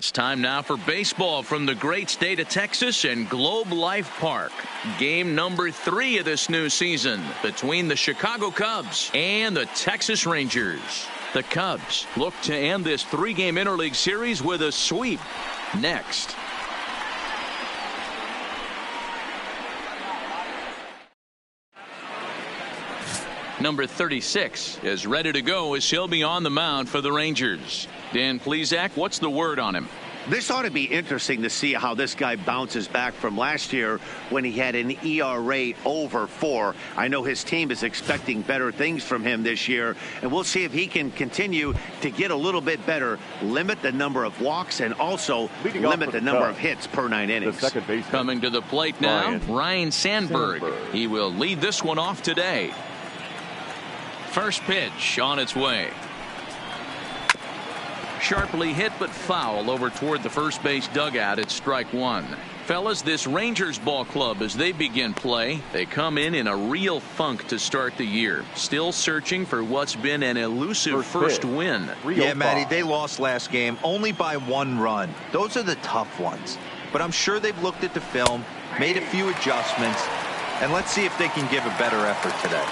It's time now for baseball from the great state of Texas and Globe Life Park. Game number 3 of this new season between the Chicago Cubs and the Texas Rangers. The Cubs look to end this 3-game interleague series with a sweep. Next. Number 36 is ready to go as he'll be on the mound for the Rangers. Dan Plesac, what's the word on him? This ought to be interesting to see how this guy bounces back from last year when he had an ERA over 4. I know his team is expecting better things from him this year, and we'll see if he can continue to get a little bit better, limit the number of walks, and also limit the number of hits per 9 innings. Coming to the plate now, Ryan Sandberg. He will lead this one off today. First pitch on its way. Sharply hit but foul over toward the first base dugout. It's strike 1. Fellas, this Rangers ball club, as they begin play, they come in a real funk to start the year. Still searching for what's been an elusive first win. Yeah, Matty, they lost last game only by 1 run. Those are the tough ones. But I'm sure they've looked at the film, made a few adjustments, and let's see if they can give a better effort today.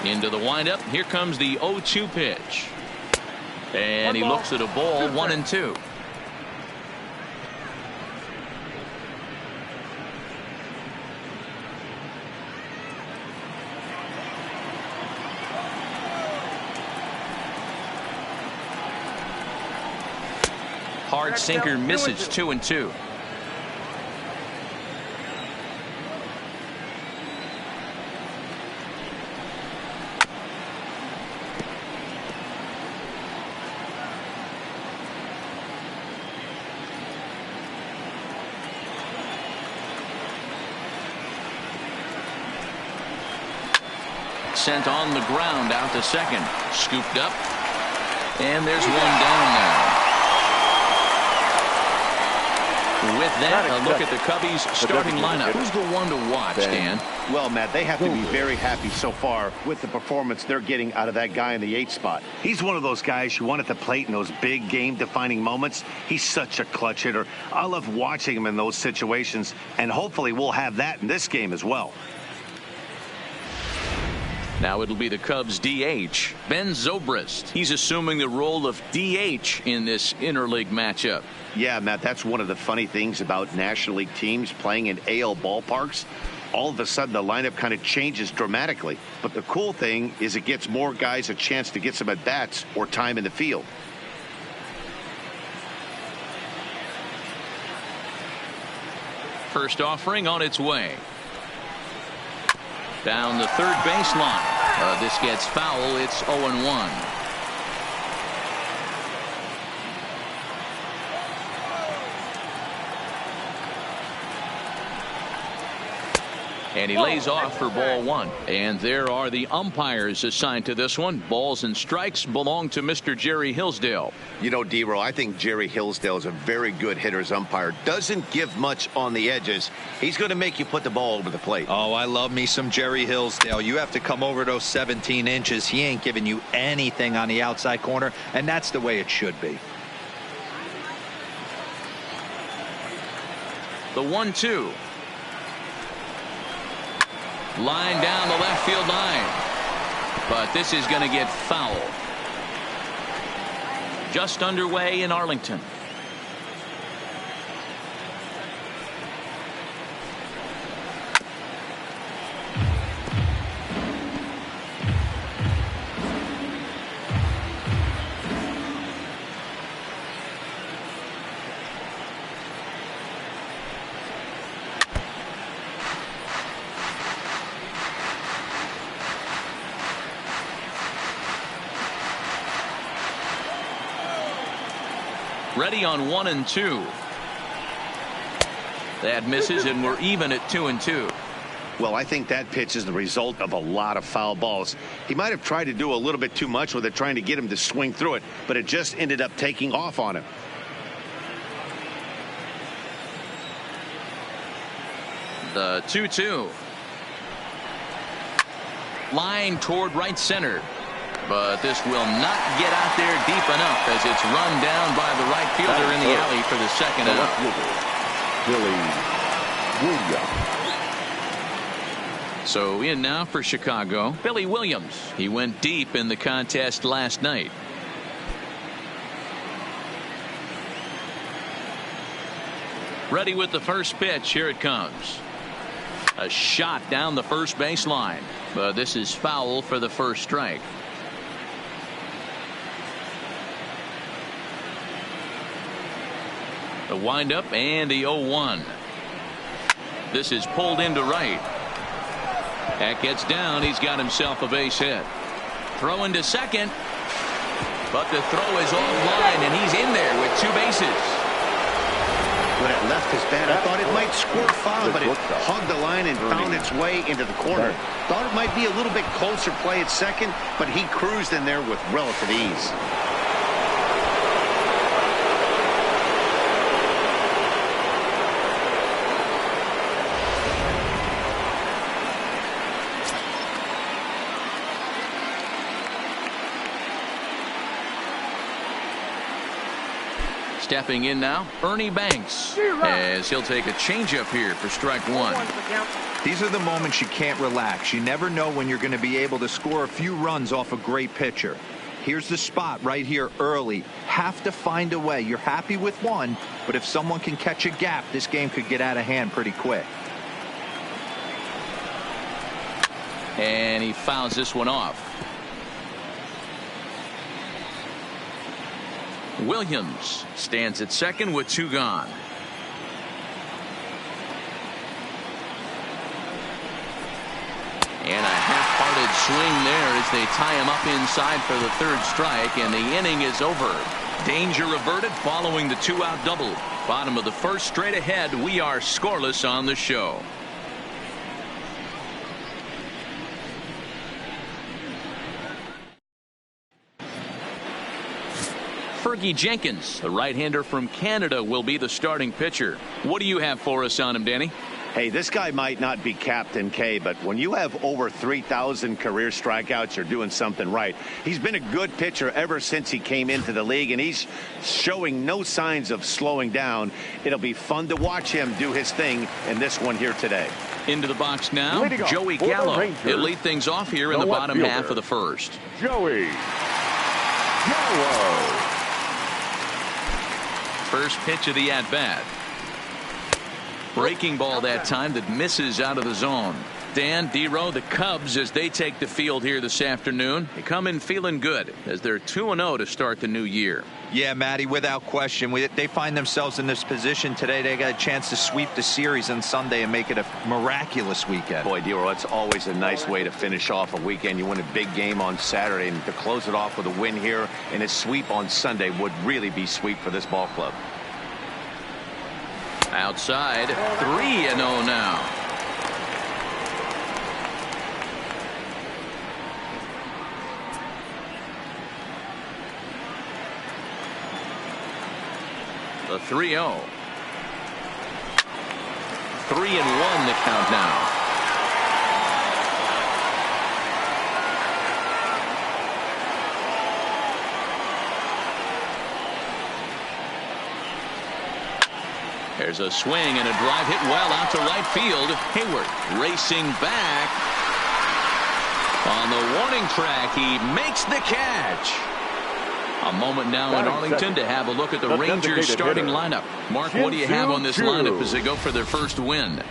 Into the windup. Here comes the 0-2 pitch. And he looks at a ball, 1-2. Hard sinker misses, 2-2. Sent on the ground out to second. Scooped up. And there's one down now. With that, a look at the Cubbies starting lineup. Who's the one to watch, Dan? Well, Matt, they have to be very happy so far with the performance they're getting out of that guy in the 8th spot. He's one of those guys you want at the plate in those big game-defining moments. He's such a clutch hitter. I love watching him in those situations, and hopefully we'll have that in this game as well. Now it'll be the Cubs DH, Ben Zobrist. He's assuming the role of DH in this interleague matchup. Yeah, Matt, that's one of the funny things about National League teams playing in AL ballparks. All of a sudden, the lineup kind of changes dramatically. But the cool thing is it gets more guys a chance to get some at-bats or time in the field. First offering on its way. Down the third baseline. This gets foul. It's 0-1. And he lays off for ball 1. And there are the umpires assigned to this one. Balls and strikes belong to Mr. Jerry Hillsdale. You know, D-Row, I think Jerry Hillsdale is a very good hitter's umpire. Doesn't give much on the edges. He's going to make you put the ball over the plate. Oh, I love me some Jerry Hillsdale. You have to come over those 17 inches. He ain't giving you anything on the outside corner, and that's the way it should be. The 1-2. Line down the left field line. But this is going to get foul. Just underway in Arlington. Ready on 1-2. That misses, and we're even at 2-2. Well, I think that pitch is the result of a lot of foul balls. He might have tried to do a little bit too much with it, trying to get him to swing through it, but it just ended up taking off on him. The 2-2. Line toward right center. but this will not get out there deep enough as it's run down by the right fielder in the alley for the second out. Billy Williams. So in now for Chicago, Billy Williams. He went deep in the contest last night. Ready with the first pitch. Here it comes. A shot down the first baseline, but this is foul for the first strike. The windup and the 0-1. This is pulled into right. That gets down. He's got himself a base hit. Throw into second, but the throw is offline, and he's in there with two bases. When it left his bat, I thought it might score foul, but it hugged the line and found its way into the corner. Thought it might be a little bit closer play at second, but he cruised in there with relative ease. Stepping in now, Ernie Banks, as he'll take a changeup here for strike one. These are the moments you can't relax. You never know when you're going to be able to score a few runs off a great pitcher. Here's the spot right here early. Have to find a way. You're happy with one, but if someone can catch a gap, this game could get out of hand pretty quick. And he fouls this one off. Williams stands at second with two gone. And a half-hearted swing there as they tie him up inside for the third strike, and the inning is over. Danger averted following the two-out double. Bottom of the first, straight ahead. We are scoreless on the show. Fergie Jenkins, the right-hander from Canada, will be the starting pitcher. What do you have for us on him, Danny? Hey, this guy might not be Captain K, but when you have over 3,000 career strikeouts, you're doing something right. He's been a good pitcher ever since he came into the league, and he's showing no signs of slowing down. It'll be fun to watch him do his thing in this one here today. Into the box now, Joey Gallo. He'll lead things off here in the bottom half of the first. Joey Gallo. First pitch of the at-bat. Breaking ball that time that misses out of the zone. Dan, D-Row, the Cubs, as they take the field here this afternoon, they come in feeling good as they're 2-0 to start the new year. Yeah, Matty, without question. They find themselves in this position today. They got a chance to sweep the series on Sunday and make it a miraculous weekend. Boy, D-Row, it's always a nice way to finish off a weekend. You win a big game on Saturday, and to close it off with a win here and a sweep on Sunday would really be sweet for this ball club. Outside, 3-0 now. The 3-0. 3-1 the count now. There's a swing and a drive hit well out to right field. Hayward racing back. On the warning track, he makes the catch. A moment now in Arlington to have a look at the Rangers starting lineup. Mark, what do you have on this lineup as they go for their first win?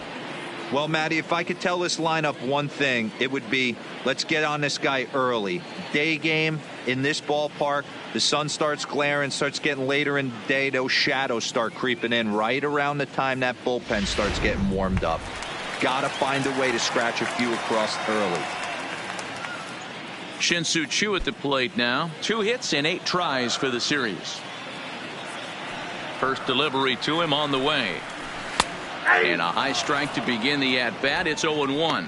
Well, Matty, if I could tell this lineup one thing, it would be let's get on this guy early. Day game in this ballpark, the sun starts glaring, starts getting later in the day. Those shadows start creeping in right around the time that bullpen starts getting warmed up. Got to find a way to scratch a few across early. Shin-Soo Choo at the plate now. 2 hits and 8 tries for the series. First delivery to him on the way. And a high strike to begin the at-bat. It's 0-1.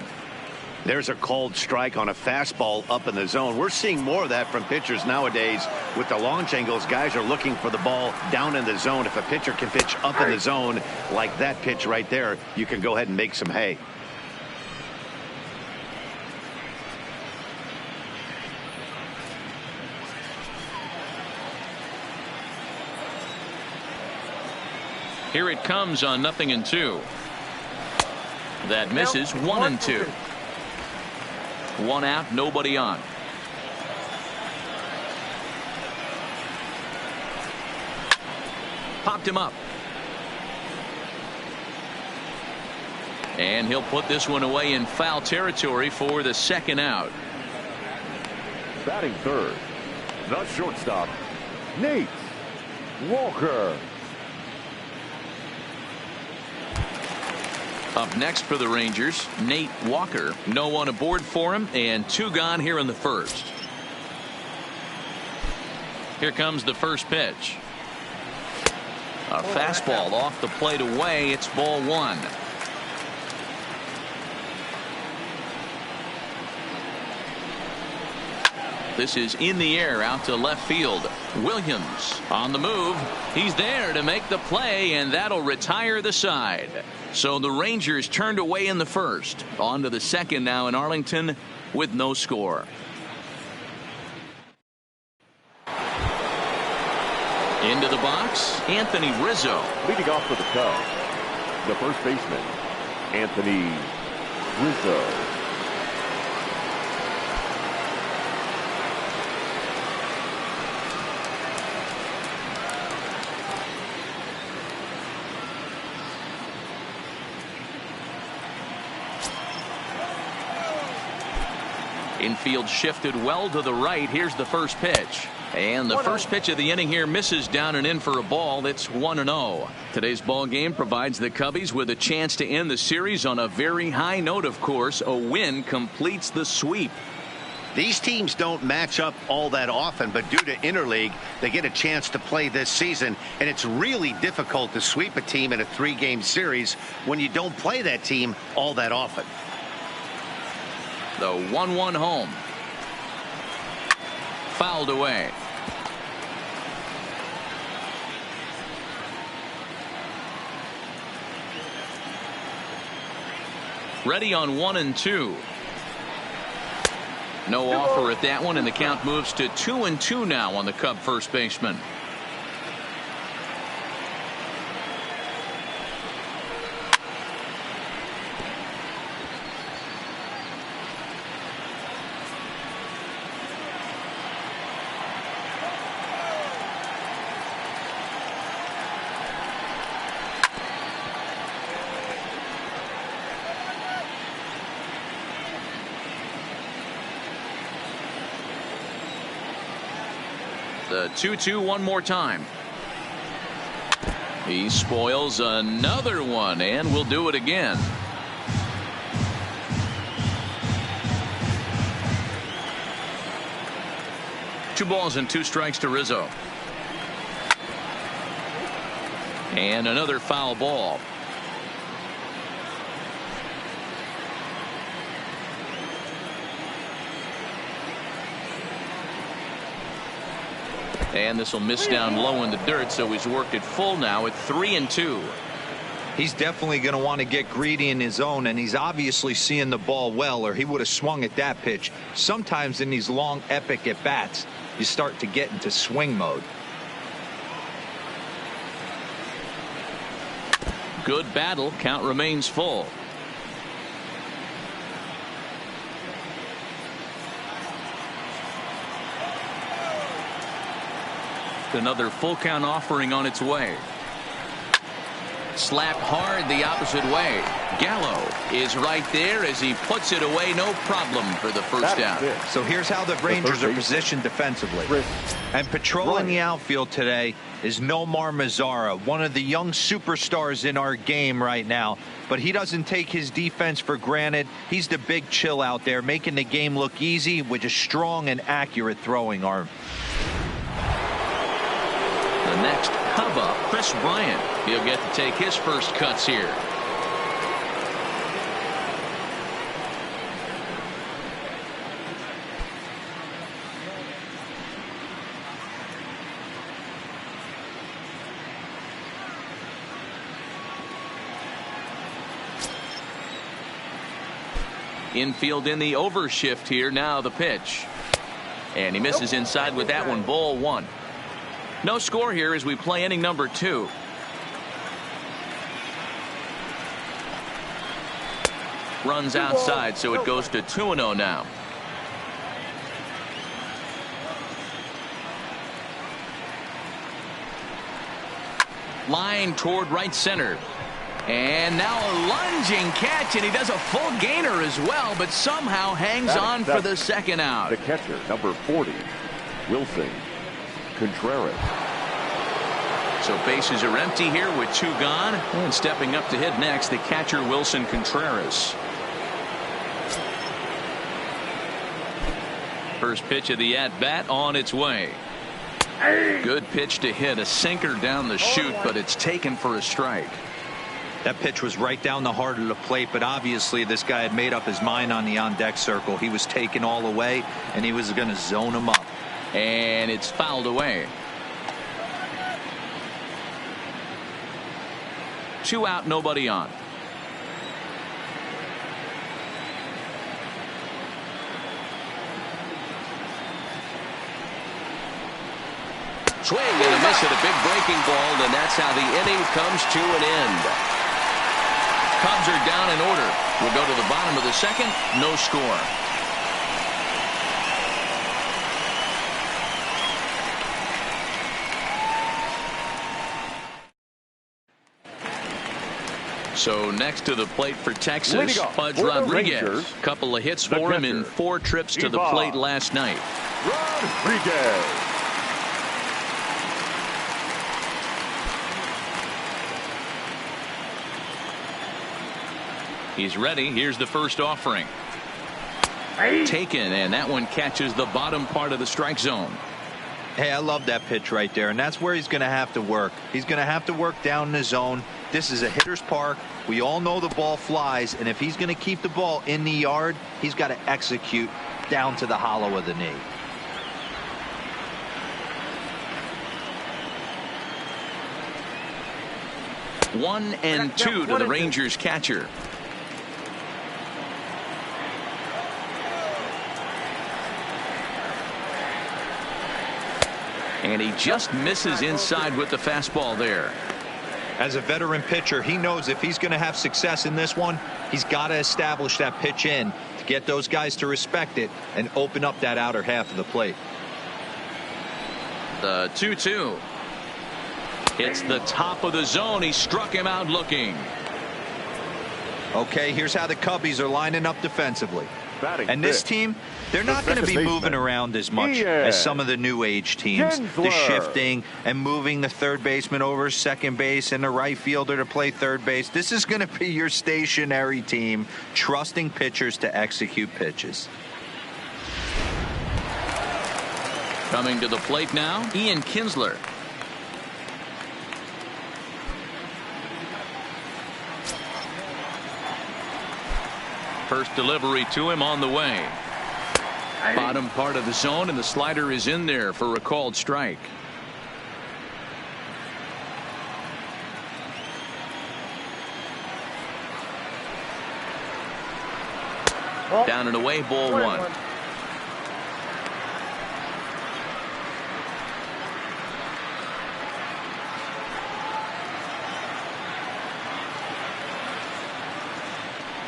There's a cold strike on a fastball up in the zone. We're seeing more of that from pitchers nowadays. With the launch angles, guys are looking for the ball down in the zone. If a pitcher can pitch up in the zone like that pitch right there, you can go ahead and make some hay. Here it comes on 0-2. That misses. 1-2. 1 out, nobody on. Popped him up. And he'll put this one away in foul territory for the 2nd out. Batting third, the shortstop, Nate Walker. Up next for the Rangers, Nate Walker. No one aboard for him, and 2 gone here in the 1st. Here comes the first pitch. A fastball off the plate away. It's ball 1. This is in the air out to left field. Williams on the move. He's there to make the play, and that'll retire the side. So the Rangers turned away in the 1st. On to the 2nd now in Arlington with no score. Into the box, Anthony Rizzo. Leading off for the Cubs, the first baseman, Anthony Rizzo. Infield shifted well to the right. Here's the first pitch. And the first pitch of the inning here misses down and in for a ball. It's 1-0. Today's ball game provides the Cubbies with a chance to end the series on a very high note, of course. A win completes the sweep. These teams don't match up all that often, but due to interleague, they get a chance to play this season, and it's really difficult to sweep a team in a 3-game series when you don't play that team all that often. The 1-1 home. Fouled away. Ready on 1-2. No offer at that one, and the count moves to 2-2 now on the Cub first baseman. The 2-2 one more time. He spoils another one, and will do it again. Two balls and 2 strikes to Rizzo. And another foul ball. And this will miss down low in the dirt, so he's worked it full now at 3-2. He's definitely going to want to get greedy in his zone, and he's obviously seeing the ball well, or he would have swung at that pitch. Sometimes in these long epic at bats, you start to get into swing mode. Good battle. Count remains full. Another full count offering on its way. Slapped hard the opposite way. Gallo is right there as he puts it away. No problem for the first out. So here's how the Rangers are positioned defensively. And patrolling the outfield today is Nomar Mazara, one of the young superstars in our game right now. But he doesn't take his defense for granted. He's the big chill out there, making the game look easy with a strong and accurate throwing arm. The next Cub up, Chris Bryant. He'll get to take his first cuts here. Infield in the overshift here. Now the pitch. And he misses inside with that one. Ball 1. No score here as we play inning number 2. runs outside, so it goes to 2-0 now. Line toward right center. And now a lunging catch, and he does a full gainer as well, but somehow hangs on for the second out. The catcher, number 40, Wilson Contreras. So bases are empty here with 2 gone. And stepping up to hit next, the catcher, Wilson Contreras. First pitch of the at-bat on its way. Good pitch to hit, a sinker down the chute, but it's taken for a strike. That pitch was right down the heart of the plate, but obviously this guy had made up his mind on the on-deck circle. He was taken all the way, and he was going to zone him up. And it's fouled away. 2 out, nobody on. Swing and a miss at a big breaking ball, and that's how the inning comes to an end. Cubs are down in order. We'll go to the bottom of the second. No score. So next to the plate for Texas, Pudge Rodriguez. Couple of hits for him in 4 trips to the plate last night. Rodriguez. He's ready. Here's the first offering. Taken, and that one catches the bottom part of the strike zone. Hey, I love that pitch right there, and that's where he's going to have to work. He's going to have to work down the zone. This is a hitter's park. We all know the ball flies, and if he's going to keep the ball in the yard, he's got to execute down to the hollow of the knee. One and two to the Rangers catcher. And he just misses inside with the fastball there. As a veteran pitcher, he knows if he's going to have success in this one, he's got to establish that pitch in to get those guys to respect it and open up that outer half of the plate. The 2-2. Hits the top of the zone. He struck him out looking. Okay, here's how the Cubbies are lining up defensively. And this team, they're not going to be moving around as much as some of the new age teams. The shifting and moving the third baseman over second base and the right fielder to play third base. This is going to be your stationary team, trusting pitchers to execute pitches. Coming to the plate now, Ian Kinsler. First delivery to him on the way. Bottom part of the zone, and the slider is in there for a called strike. Down and away, ball one.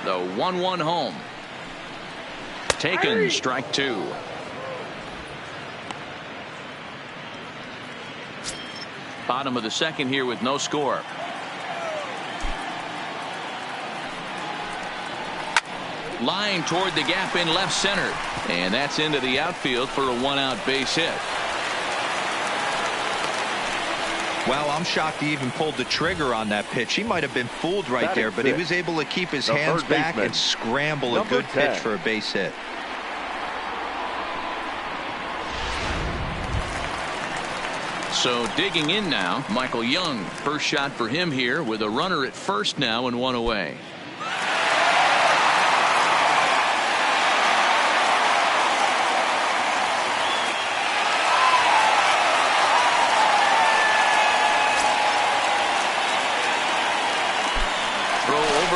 The 1-1 home. Taken, strike two. Bottom of the second here with no score. Line toward the gap in left center. And that's into the outfield for a 1-out base hit. Well, I'm shocked he even pulled the trigger on that pitch. He might have been fooled right there, but he was able to keep his hands back and scramble a good pitch for a base hit. So digging in now, Michael Young. First shot for him here with a runner at first now and one away.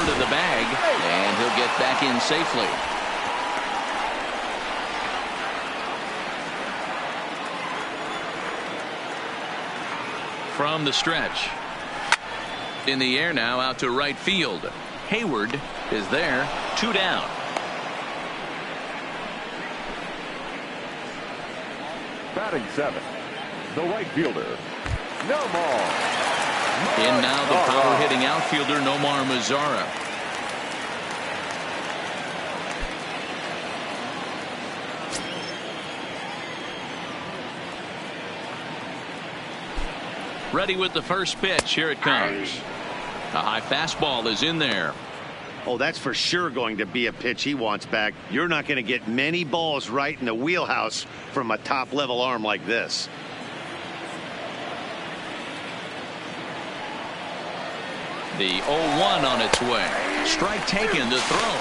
The bag, and he'll get back in safely. From the stretch. In the air now, out to right field. Hayward is there. 2 down. Batting 7, the right fielder, Nomar. In now the power-hitting outfielder Nomar Mazara. Ready with the first pitch. Here it comes. A high fastball is in there. Oh, that's for sure going to be a pitch he wants back. You're not going to get many balls right in the wheelhouse from a top-level arm like this. The 0-1 on its way. Strike taken to throw.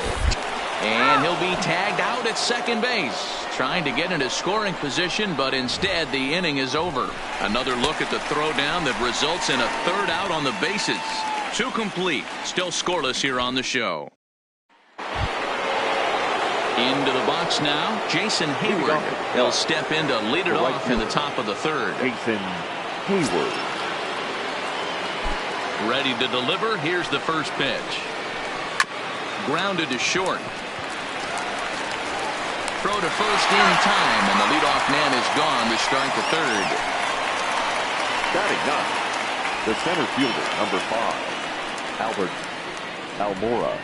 And he'll be tagged out at second base. Trying to get into scoring position, but instead the inning is over. Another look at the throwdown that results in a third out on the bases. 2 complete. Still scoreless here on the show. Into the box now, Jason Hayward. He'll step in to lead it off in the top of the third. Jason Hayward. Ready to deliver. Here's the first pitch. Grounded to short. Throw to first in time, and the leadoff man is gone to strike the third. Batting 9, the center fielder, number 5, Albert Almora.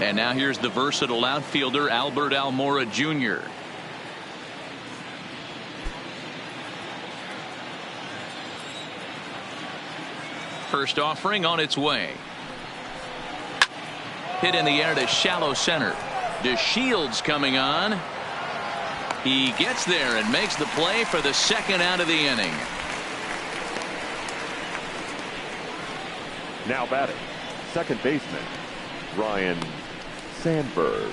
And now here's the versatile outfielder Albert Almora Jr. First offering on its way. Hit in the air to shallow center. DeShields coming on. He gets there and makes the play for the second out of the inning. Now batting, second baseman, Ryan Sandberg.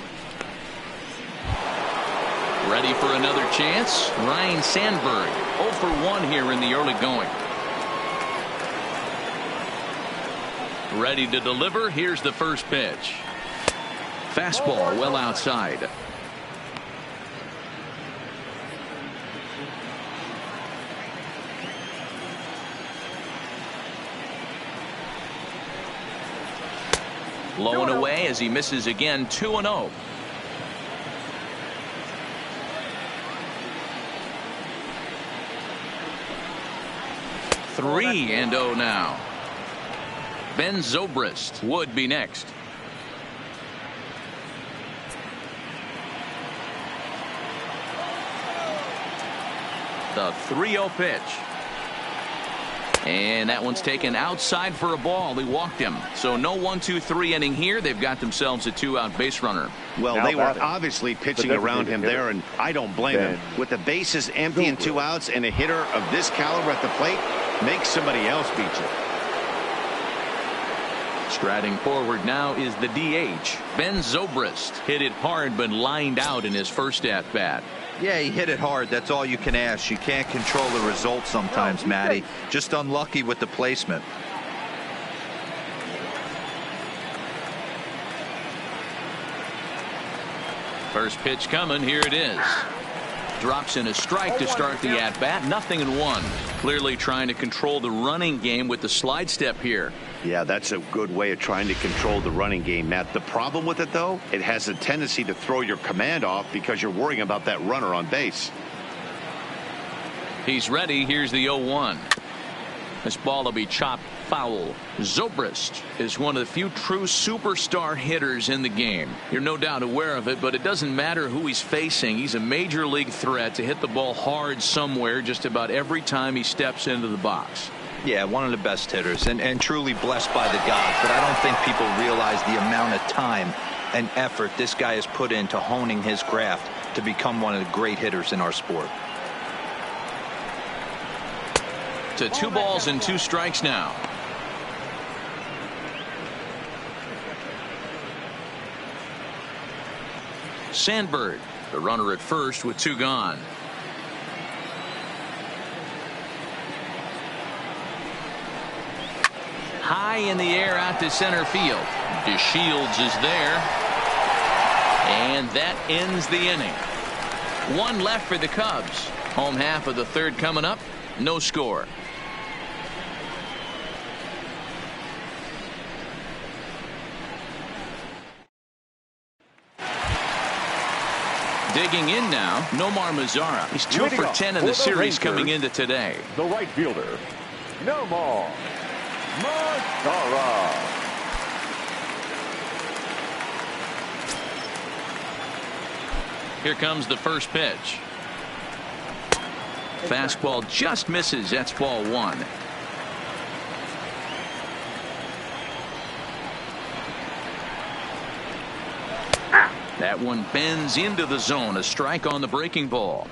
Ready for another chance. Ryan Sandberg 0 for 1 here in the early going. Ready to deliver. Here's the first pitch. Fastball well outside. Low and away as he misses again. 2-0. Three and 0 now. Ben Zobrist would be next. The 3-0 pitch. And that one's taken outside for a ball. He walked him. So no 1-2-3 inning here. They've got themselves a 2-out base runner. Well, they were obviously pitching around him there, and I don't blame him. With the bases empty and 2 outs and a hitter of this caliber at the plate, make somebody else beat you. Striding forward now is the DH. Ben Zobrist hit it hard but lined out in his first at-bat. Yeah, he hit it hard. That's all you can ask. You can't control the result sometimes, Matty. Just unlucky with the placement. First pitch coming. Here it is. Drops in a strike to start the at-bat. 0-1. Clearly trying to control the running game with the slide step here. Yeah, that's a good way of trying to control the running game, Matt. The problem with it, though, it has a tendency to throw your command off because you're worrying about that runner on base. He's ready. Here's the 0-1. This ball will be chopped foul. Zobrist is one of the few true superstar hitters in the game. You're no doubt aware of it, but it doesn't matter who he's facing. He's a major league threat to hit the ball hard somewhere just about every time he steps into the box. Yeah, one of the best hitters and truly blessed by the gods. But I don't think people realize the amount of time and effort this guy has put into honing his craft to become one of the great hitters in our sport. To 2 balls and 2 strikes now. Sandberg, the runner at first with 2 gone. High in the air out to center field. DeShields is there. And that ends the inning. 1 left for the Cubs. Home half of the third coming up. No score. Digging in now, Nomar Mazara. He's 2 for 10 in the series coming into today. The right fielder, Nomar Mazara. Here comes the first pitch. Fastball just misses. That's ball 1. That one bends into the zone. A strike on the breaking ball.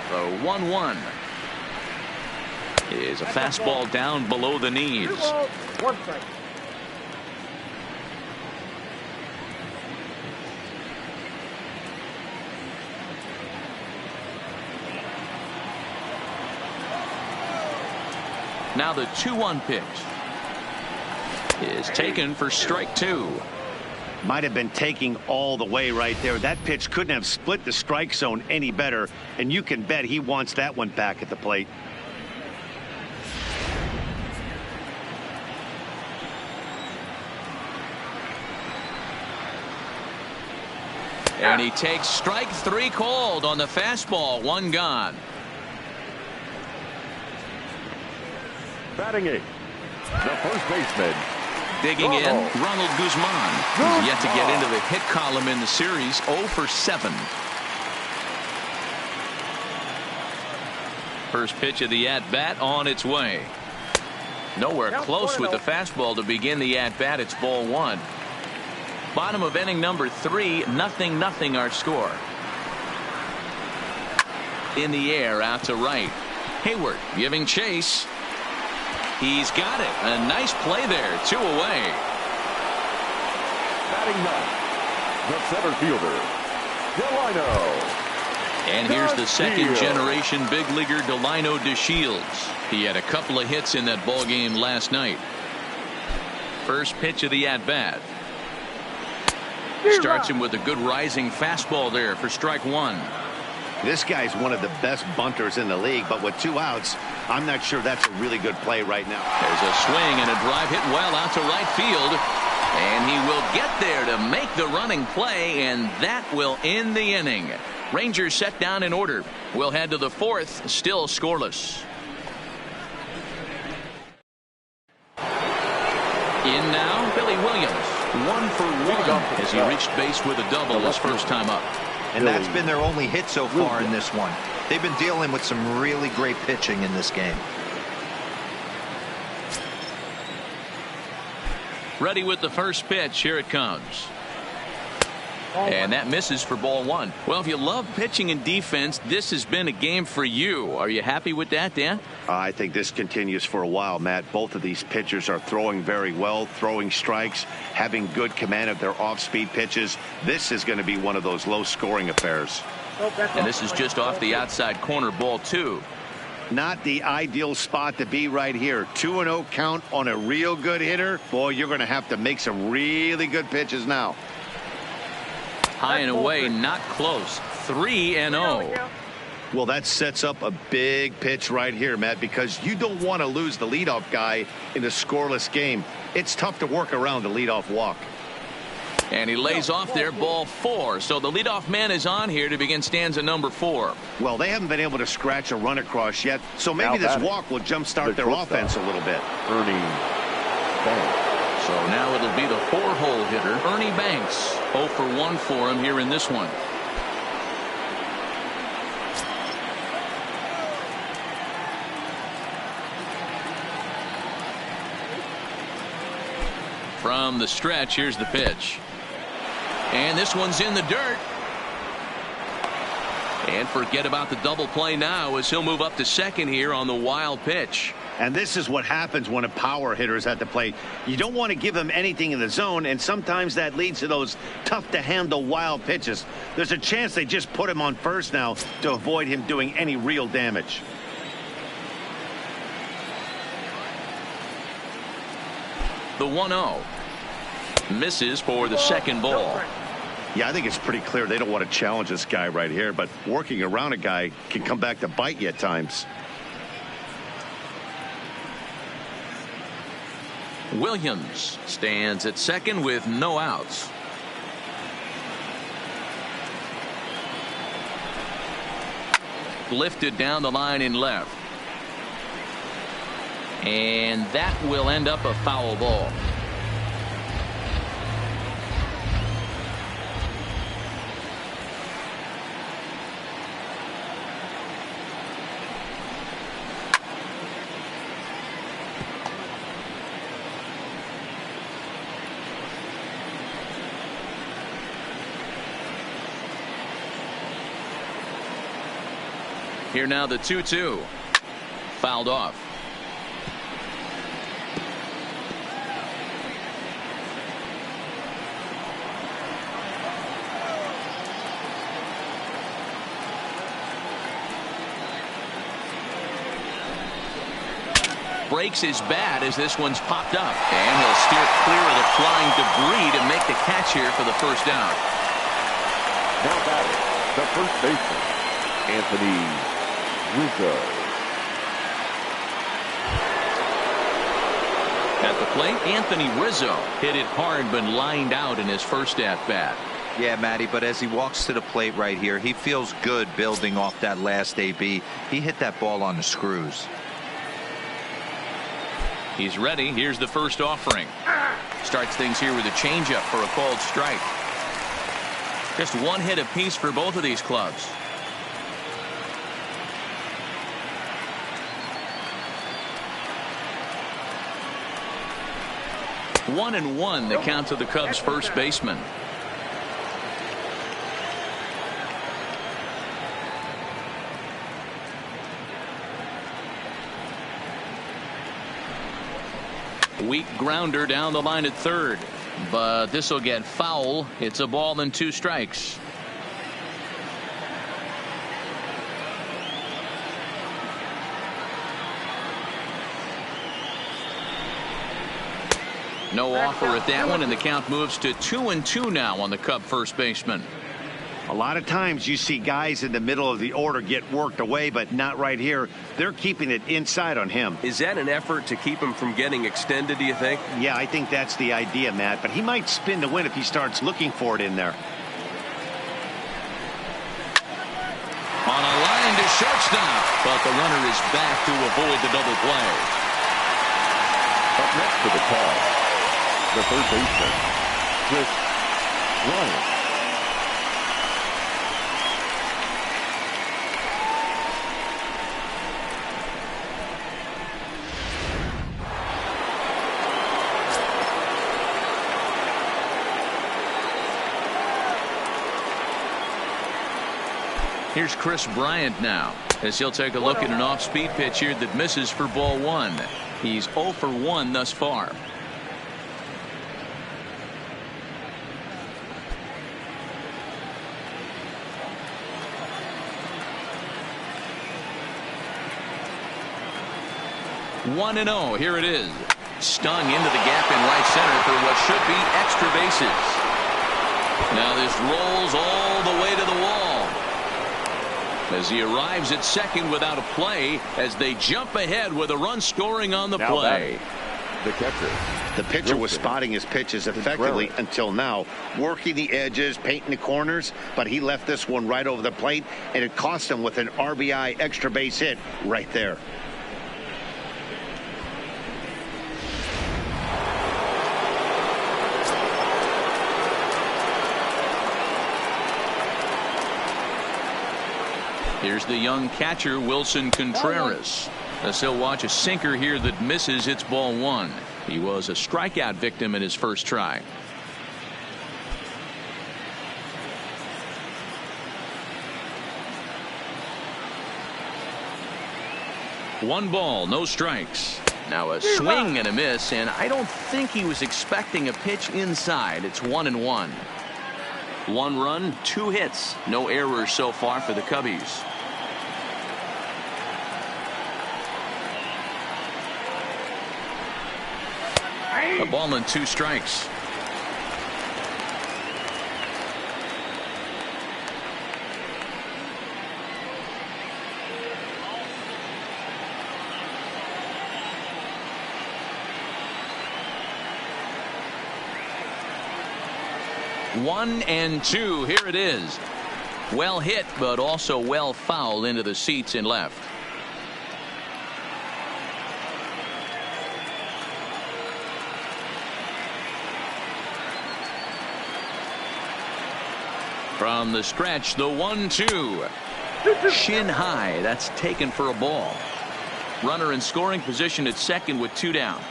The 1-1 is a fastball down below the knees. 1 strike. Now the 2-1 pitch is taken for strike 2. Might have been taking all the way right there. That pitch couldn't have split the strike zone any better, and you can bet he wants that one back at the plate. And he takes strike 3 called on the fastball. 1 gone. Batting 8, the first baseman. Digging in, Ronald Guzman, who's yet to get into the hit column in the series. 0 for 7. First pitch of the at-bat on its way. Nowhere close with the fastball to begin the at-bat. It's ball 1. Bottom of inning number 3, 0-0 our score. In the air, out to right. Hayward giving chase. He's got it. A nice play there. 2 away. Batting 9, the center fielder, Delino. And here's the second generation big leaguer Delino DeShields. He had a couple of hits in that ball game last night. First pitch of the at bat. Starts him with a good rising fastball there for strike 1. This guy's one of the best bunters in the league, but with 2 outs, I'm not sure that's a really good play right now. There's a swing and a drive hit well out to right field. And he will get there to make the running play, and that will end the inning. Rangers set down in order. We'll head to the 4th, still scoreless. In now, Billy Williams. 1 for 1 as he reached base with a double his first time up. And that's been their only hit so far in this one. They've been dealing with some really great pitching in this game. Ready with the first pitch. Here it comes. And that misses for ball 1. Well, if you love pitching and defense, this has been a game for you. Are you happy with that, Dan? I think this continues for a while, Matt. Both of these pitchers are throwing very well, throwing strikes, having good command of their off-speed pitches. This is going to be one of those low-scoring affairs. And this is just off the outside corner, ball 2. Not the ideal spot to be right here. 2-0 count on a real good hitter. Boy, you're going to have to make some really good pitches now. High and away, not close. 3-0. Well, that sets up a big pitch right here, Matt, because you don't want to lose the leadoff guy in a scoreless game. It's tough to work around the leadoff walk. And he lays off there, ball 4. So the leadoff man is on here to begin stanza number 4. Well, they haven't been able to scratch a run across yet, so maybe this walk will jumpstart their offense a little bit. Ernie Banks. So now it'll be the 4-hole hitter, Ernie Banks. 0 for 1 for him here in this one. From the stretch, here's the pitch. And this one's in the dirt. And forget about the double play now as he'll move up to second here on the wild pitch. And this is what happens when a power hitter is at the plate. You don't want to give him anything in the zone, and sometimes that leads to those tough-to-handle wild pitches. There's a chance they just put him on first now to avoid him doing any real damage. The 1-0 misses for the second ball. Yeah, I think it's pretty clear they don't want to challenge this guy right here, but working around a guy can come back to bite you at times. Williams stands at second with no outs. Lifted down the line in left. And that will end up a foul ball. Here now the 2-2. Fouled off. Breaks his bat as this one's popped up. And he'll steer clear of the flying debris to make the catch here for the first down. Now batting, the first baseman, Anthony Rizzo. At the plate, Anthony Rizzo hit it hard but lined out in his first at-bat. Yeah, Matty, but as he walks to the plate right here, he feels good building off that last AB. He hit that ball on the screws. He's ready. Here's the first offering. Starts things here with a changeup for a called strike. Just one hit apiece for both of these clubs. 1-1 the count to the Cubs first baseman. Weak grounder down the line at third, but this will get foul. It's a ball and 2 strikes. No offer at that one, and the count moves to 2-2 now on the Cub first baseman. A lot of times you see guys in the middle of the order get worked away, but not right here. They're keeping it inside on him. Is that an effort to keep him from getting extended, do you think? Yeah, I think that's the idea, Matt, but he might spin to win if he starts looking for it in there. On a line to shortstop, but the runner is back to avoid the double play. Up next to the call, the third baseman, Chris Bryant. Here's Chris Bryant now, as he'll take a look at an off-speed pitch here that misses for ball 1. He's 0 for 1 thus far. One and 0. Here it is. Stung into the gap in right center for what should be extra bases. Now this rolls all the way to the wall as he arrives at second without a play, as they jump ahead with a run scoring on the play. The catcher. The pitcher was spotting his pitches effectively until now, working the edges, painting the corners, but he left this one right over the plate, and it cost him with an RBI extra base hit right there. Here's the young catcher, Wilson Contreras, as he'll watch a sinker here that misses. It's ball 1. He was a strikeout victim in his first try. One ball, no strikes. Now a swing and a miss, and I don't think he was expecting a pitch inside. It's 1-1. 1 run, 2 hits, no errors so far for the Cubbies. A ball and 2 strikes. 1-2. Here it is. Well hit, but also well fouled into the seats and left. From the stretch, the 1-2. Shin high. That's taken for a ball. Runner in scoring position at second with 2 down.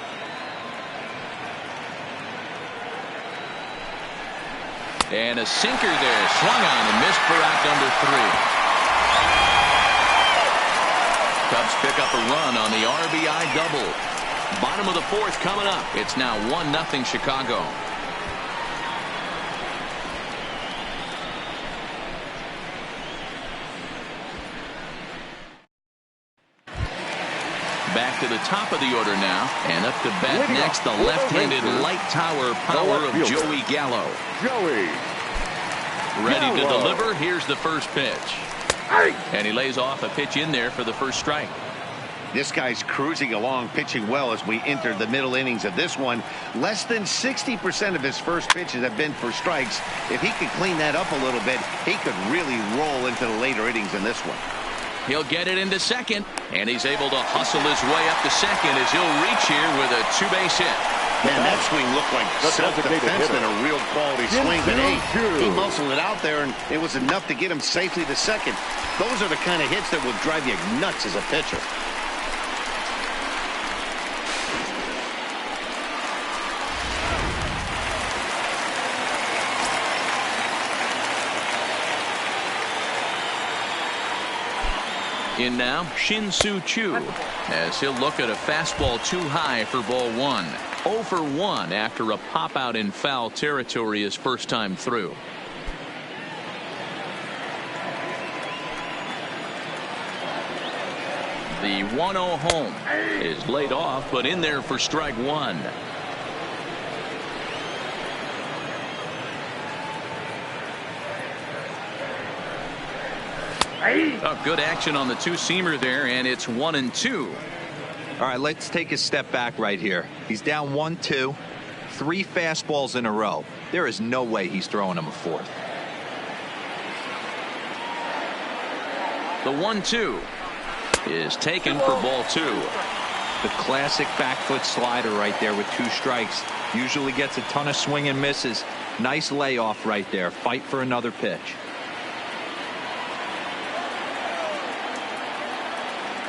And a sinker there. Swung on and missed for out number 3. Cubs pick up a run on the RBI double. Bottom of the 4th coming up. It's now 1-0 Chicago. Back to the top of the order now, and up to bat next, the left-handed light tower power of Joey Gallo. Ready to deliver. Here's the first pitch. And he lays off a pitch in there for the first strike. This guy's cruising along, pitching well as we enter the middle innings of this one. Less than 60% of his first pitches have been for strikes. If he could clean that up a little bit, he could really roll into the later innings in this one. He'll get it into second, and he's able to hustle his way up to second as he'll reach here with a 2-base hit. Man, that swing looked like self-defense than a real quality swing. But hey, he muscled it out there, and it was enough to get him safely to second. Those are the kind of hits that will drive you nuts as a pitcher. In now, Shin-Soo Choo, as he'll look at a fastball too high for ball 1. 0 for 1 after a pop out in foul territory his first time through. The 1-0 home is laid off, but in there for strike 1. Oh, good action on the two-seamer there, and it's 1-2. All right, let's take a step back right here. He's down 1-2, 3 fastballs in a row. There is no way he's throwing him a 4th. The 1-2 is taken for ball 2. The classic back foot slider right there with 2 strikes. Usually gets a ton of swing and misses. Nice layoff right there. Fight for another pitch.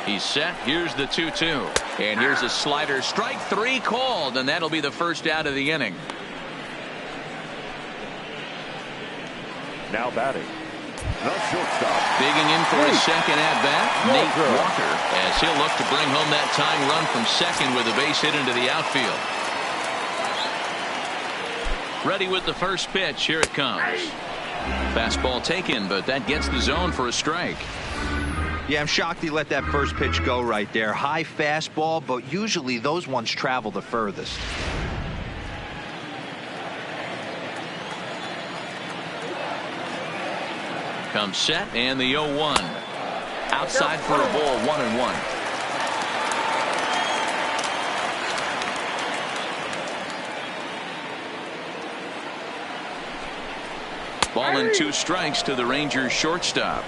He's set. Here's the 2-2. And here's a slider. Strike 3 called, and that'll be the first out of the inning. Now batting, the shortstop. Digging in for his second at-bat, Nate Walker, as he'll look to bring home that tying run from second with a base hit into the outfield. Ready with the first pitch. Here it comes. Fastball taken, but that gets the zone for a strike. Yeah, I'm shocked he let that first pitch go right there. High fastball, but usually those ones travel the furthest. Comes set, and the 0-1. Outside for a ball, 1-1. Ball and 2 strikes to the Rangers shortstop.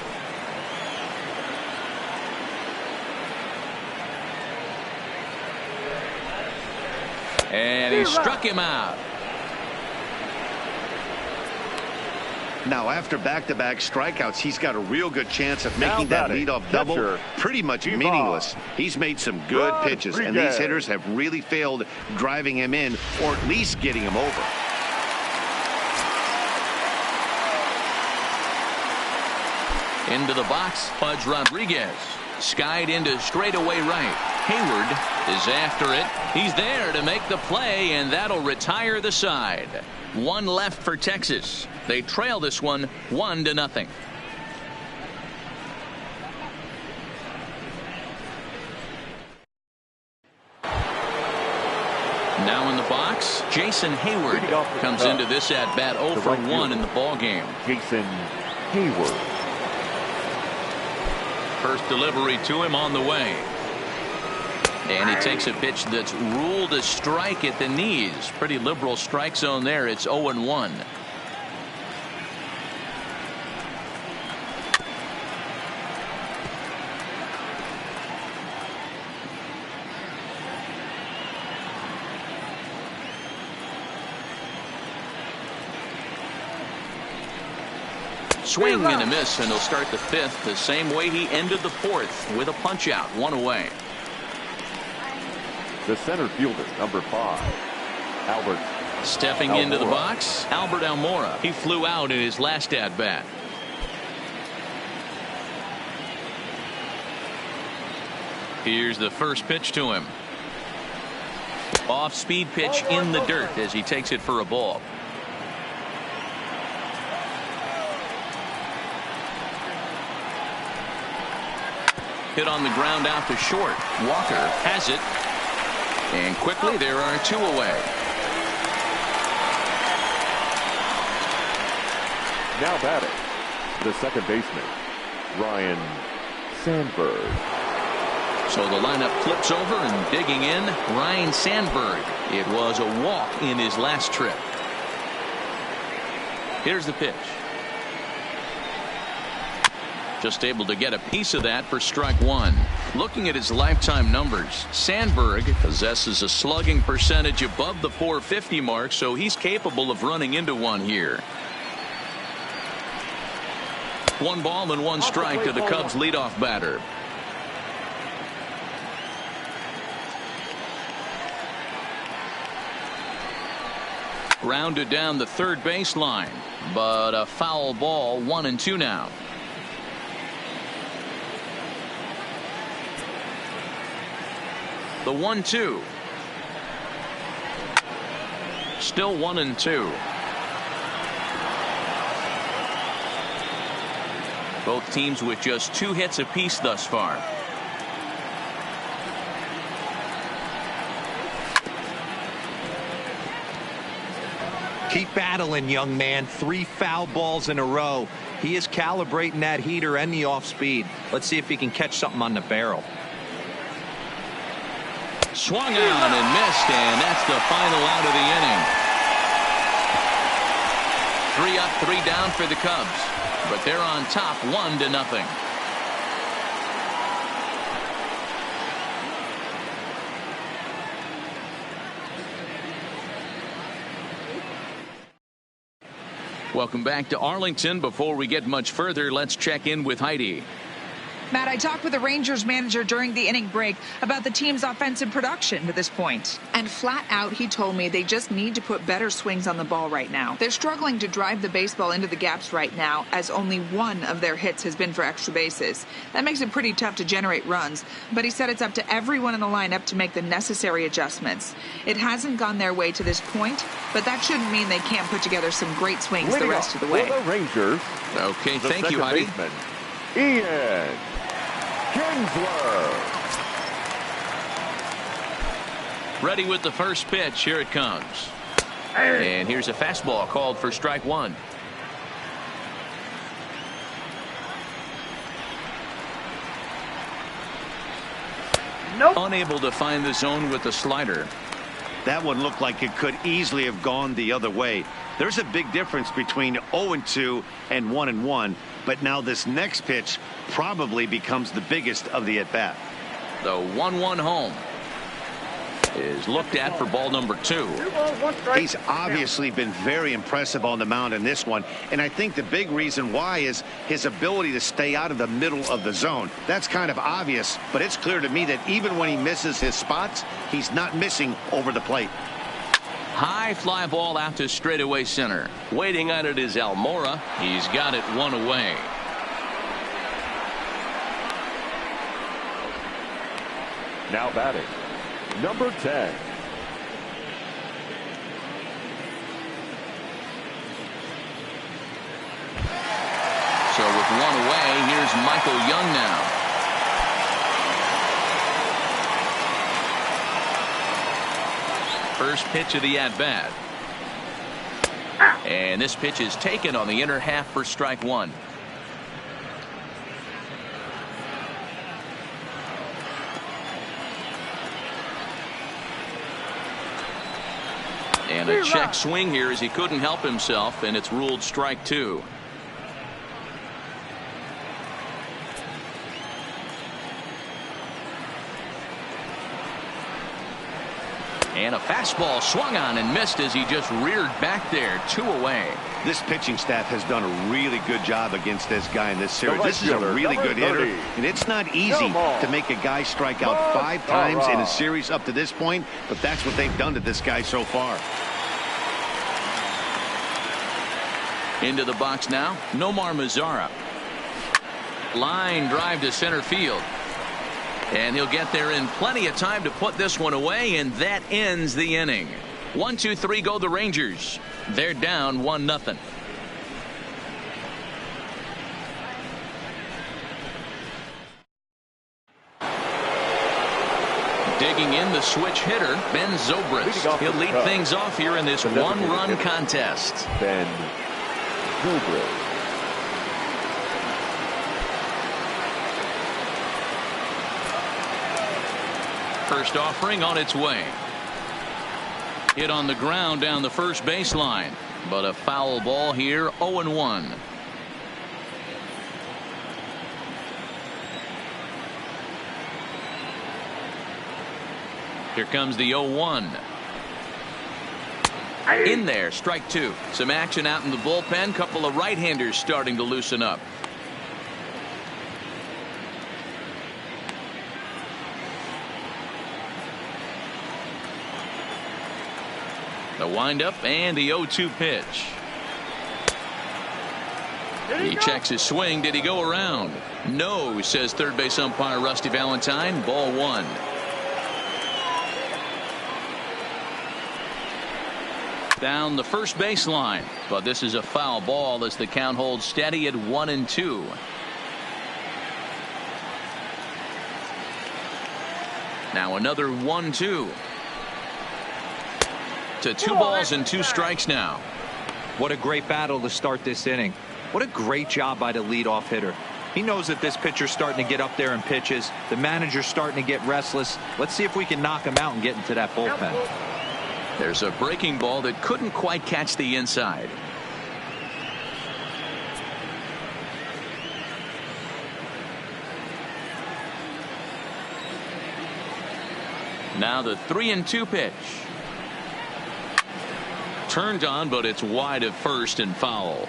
And he struck him out. Now, after back-to-back strikeouts, he's got a real good chance of making that leadoff double pretty much meaningless. He's made some good pitches, and these hitters have really failed driving him in or at least getting him over. Into the box, Pudge Rodriguez. Skied into straightaway right. Hayward is after it. He's there to make the play, and that'll retire the side. 1 left for Texas. They trail this one 1-0. Now in the box, Jason Hayward comes into this at bat 0 for 1 in the ball game. Jason Hayward. First delivery to him on the way. And he takes a pitch that's ruled a strike at the knees. Pretty liberal strike zone there. It's 0-1. Swing and a miss, and he'll start the fifth the same way he ended the fourth, with a punch out, one away. The center fielder, number 5, Albert. Stepping Almora. into the box, Albert Almora. He flew out in his last at-bat. Here's the first pitch to him. Off-speed pitch in the dirt as he takes it for a ball. Hit on the ground out to short. Walker has it. And quickly there are 2 away. Now batting, the second baseman, Ryan Sandberg. So the lineup flips over, and digging in, Ryan Sandberg. It was a walk in his last trip. Here's the pitch. Just able to get a piece of that for strike 1. Looking at his lifetime numbers, Sandberg possesses a slugging percentage above the .450 mark, so he's capable of running into one here. 1 ball and 1 strike to the Cubs leadoff batter. Grounded down the third baseline, but a foul ball. 1-2 now. The 1-2. Still 1-2. Both teams with just 2 hits apiece thus far. Keep battling, young man. 3 foul balls in a row. He is calibrating that heater and the off speed. Let's see if he can catch something on the barrel. Swung on and missed, and that's the final out of the inning. 3 up, 3 down for the Cubs, but they're on top 1-0. Welcome back to Arlington. Before we get much further, let's check in with Heidi. Matt, I talked with the Rangers manager during the inning break about the team's offensive production to this point. And flat out, he told me they just need to put better swings on the ball right now. They're struggling to drive the baseball into the gaps right now, as only 1 of their hits has been for extra bases. That makes it pretty tough to generate runs, but he said it's up to everyone in the lineup to make the necessary adjustments. It hasn't gone their way to this point, but that shouldn't mean they can't put together some great swings the rest of the way. For the Rangers. Okay, thank you, Heidi. Baseman, Ian Kinsler. Ready with the first pitch. Here it comes. And here's a fastball called for strike 1. Nope. Unable to find the zone with the slider. That one looked like it could easily have gone the other way. There's a big difference between 0-2 and 1-1, but now this next pitch probably becomes the biggest of the at-bat. The 1-1 home is looked at for ball number 2. He's obviously been very impressive on the mound in this one, and I think the big reason why is his ability to stay out of the middle of the zone. That's kind of obvious, but it's clear to me that even when he misses his spots, he's not missing over the plate. High fly ball out to straightaway center. Waiting on it is Almora. He's got it 1 away. Now batting, number 10. So with 1 away, here's Michael Young now. First pitch of the at-bat. And this pitch is taken on the inner half for strike 1. And a check swing here as he couldn't help himself, and it's ruled strike 2. And a fastball swung on and missed as he just reared back there. 2 away. This pitching staff has done a really good job against this guy in this series. This is a really good hitter, and it's not easy to make a guy strike out 5 times in a series up to this point, but that's what they've done to this guy so far. Into the box now, Nomar Mazara. Line drive to center field. And he'll get there in plenty of time to put this one away, and that ends the inning. 1-2-3 go the Rangers. They're down 1-0. Digging in the switch hitter, Ben Zobrist. He'll lead things off here in this one-run contest. Ben Zobrist. First offering on its way. Hit on the ground down the first baseline, but a foul ball here. 0-1. Here comes the 0-1. In there, strike 2. Some action out in the bullpen. Couple of right-handers starting to loosen up. The windup and the 0-2 pitch. He checks his swing. Did he go around? No, says third base umpire Rusty Valentine. Ball 1. Down the first baseline, but this is a foul ball as the count holds steady at 1-2. Now another 1-2. To 2 balls and 2 strikes now. What a great battle to start this inning. What a great job by the leadoff hitter. He knows that this pitcher's starting to get up there in pitches. The manager's starting to get restless. Let's see if we can knock him out and get into that bullpen. There's a breaking ball that couldn't quite catch the inside. Now the 3-2 pitch. Turned on, but it's wide of first and foul.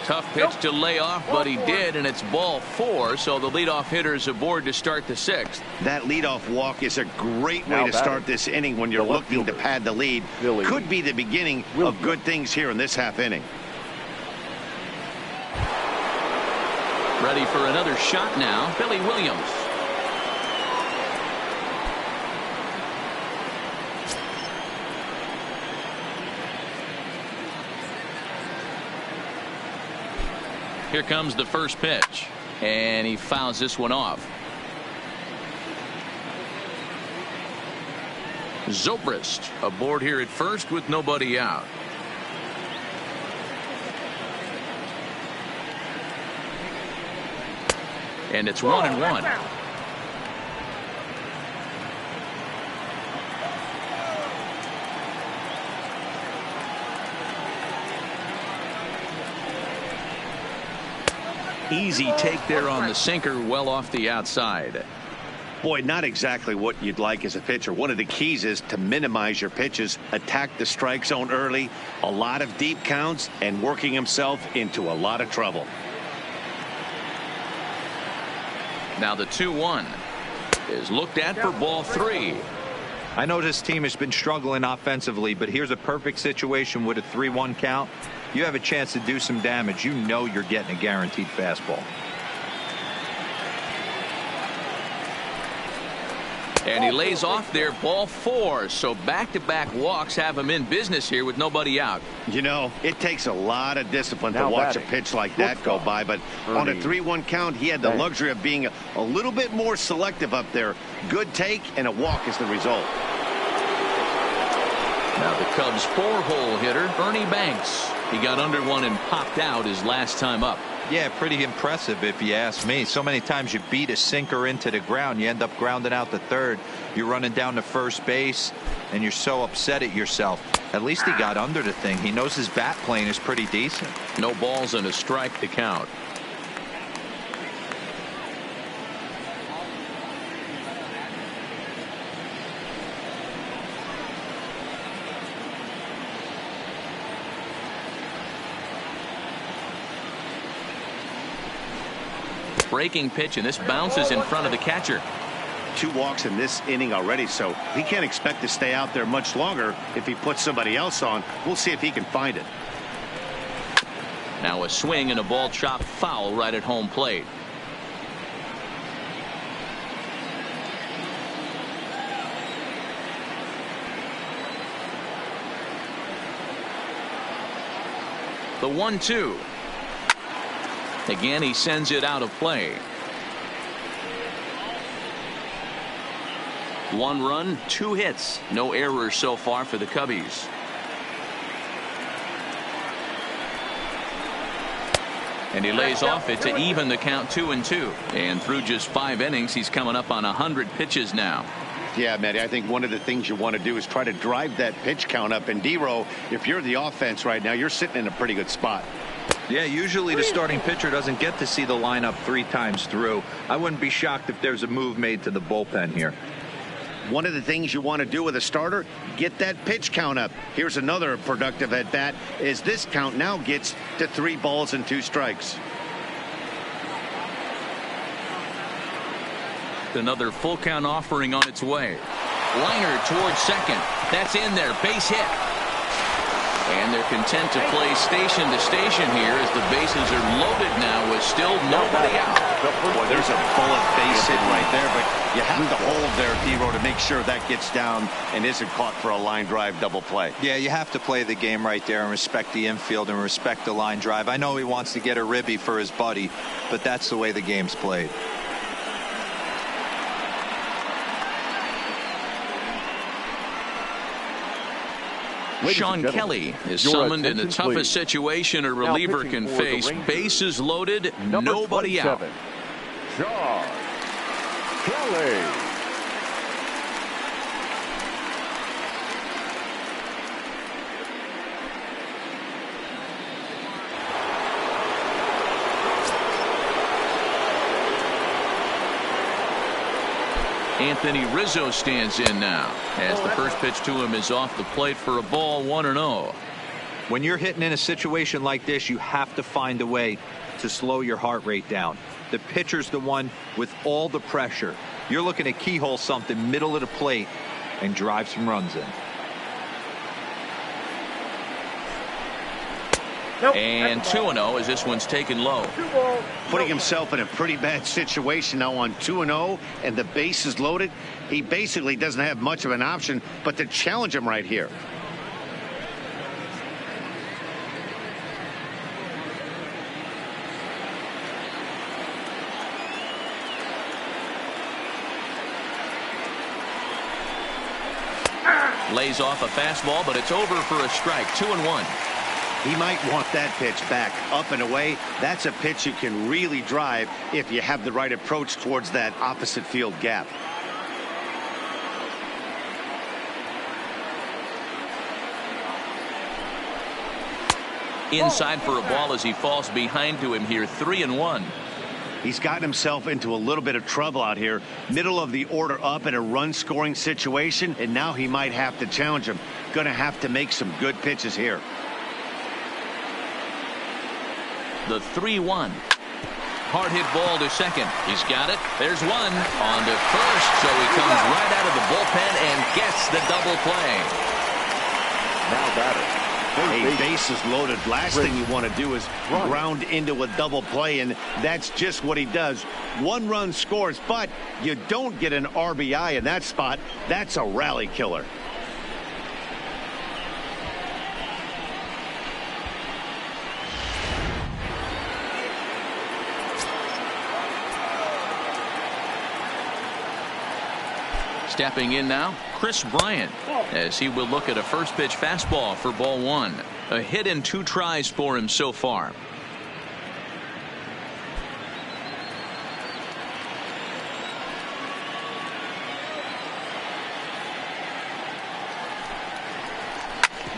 Tough pitch to lay off, but he did, and it's ball 4, so the leadoff hitter is aboard to start the 6th. That leadoff walk is a great way to start this inning when you're looking to pad the lead. Could be the beginning of good things here in this half inning. Ready for another shot now, Billy Williams. Here comes the first pitch, and he fouls this one off. Zobrist aboard here at first with nobody out. And it's 1-1. Easy take there on the sinker, well off the outside. Boy, not exactly what you'd like as a pitcher. One of the keys is to minimize your pitches, attack the strike zone early, a lot of deep counts, and working himself into a lot of trouble. Now the 2-1 is looked at for ball 3. I know this team has been struggling offensively, but here's a perfect situation with a 3-1 count. You have a chance to do some damage. You know you're getting a guaranteed fastball. And he lays off there, ball 4. So back-to-back walks have him in business here with nobody out. You know, it takes a lot of discipline to watch a pitch like that go by, but on a 3-1 count, he had the luxury of being a little bit more selective up there. Good take, and a walk is the result. Now the Cubs' 4-hole hitter, Ernie Banks. He got under one and popped out his last time up. Yeah, pretty impressive if you ask me. So many times you beat a sinker into the ground, you end up grounding out to third. You're running down to first base, and you're so upset at yourself. At least he got under the thing. He knows his bat plane is pretty decent. No balls and a strike to count. Breaking pitch, and this bounces in front of the catcher. 2 walks in this inning already, so he can't expect to stay out there much longer if he puts somebody else on. We'll see if he can find it. Now a swing and a ball chopped foul right at home plate. The 1-2. Again, he sends it out of play. 1 run, 2 hits. No errors so far for the Cubbies. And he lays off it to even the count 2-2. And through just 5 innings, he's coming up on 100 pitches now. Yeah, Matty, I think one of the things you want to do is try to drive that pitch count up. And D-Row, if you're the offense right now, you're sitting in a pretty good spot. Yeah, usually the starting pitcher doesn't get to see the lineup 3 times through. I wouldn't be shocked if there's a move made to the bullpen here. One of the things you want to do with a starter, get that pitch count up. Here's another productive at bat as this count now gets to 3 balls and 2 strikes. Another full count offering on its way. Liner towards second. That's in there. Base hit. And they're content to play station to station here as the bases are loaded now with still nobody out. Boy, there's a bullet base hit right there, but you have to hold there, D-Row, to make sure that gets down and isn't caught for a line drive double play. Yeah, you have to play the game right there and respect the infield and respect the line drive. I know he wants to get a ribby for his buddy, but that's the way the game's played. Sean Kelly is summoned in the toughest situation a reliever can face. Bases loaded, nobody out. Sean Kelly. Anthony Rizzo stands in now as the first pitch to him is off the plate for a ball, 1-0. When you're hitting in a situation like this, you have to find a way to slow your heart rate down. The pitcher's the one with all the pressure. You're looking to keyhole something middle of the plate and drive some runs in. And 2-0 as this one's taken low. Putting himself in a pretty bad situation now on 2-0 and the base is loaded. He basically doesn't have much of an option but to challenge him right here. Lays off a fastball, but it's over for a strike. 2-1. He might want that pitch back up and away. That's a pitch you can really drive if you have the right approach towards that opposite field gap. Inside for a ball as he falls behind to him here. 3-1. He's gotten himself into a little bit of trouble out here. Middle of the order up in a run scoring situation, and now he might have to challenge him. Going to have to make some good pitches here. The 3-1. Hard hit ball to second. He's got it. There's one on to first. So he comes right out of the bullpen and gets the double play. Now batter. Hey, bases loaded. Last thing you want to do is ground into a double play, and that's just what he does. 1 run scores, but you don't get an RBI in that spot. That's a rally killer. Stepping in now, Chris Bryant, as he will look at a first pitch fastball for ball 1. A hit in 2 tries for him so far.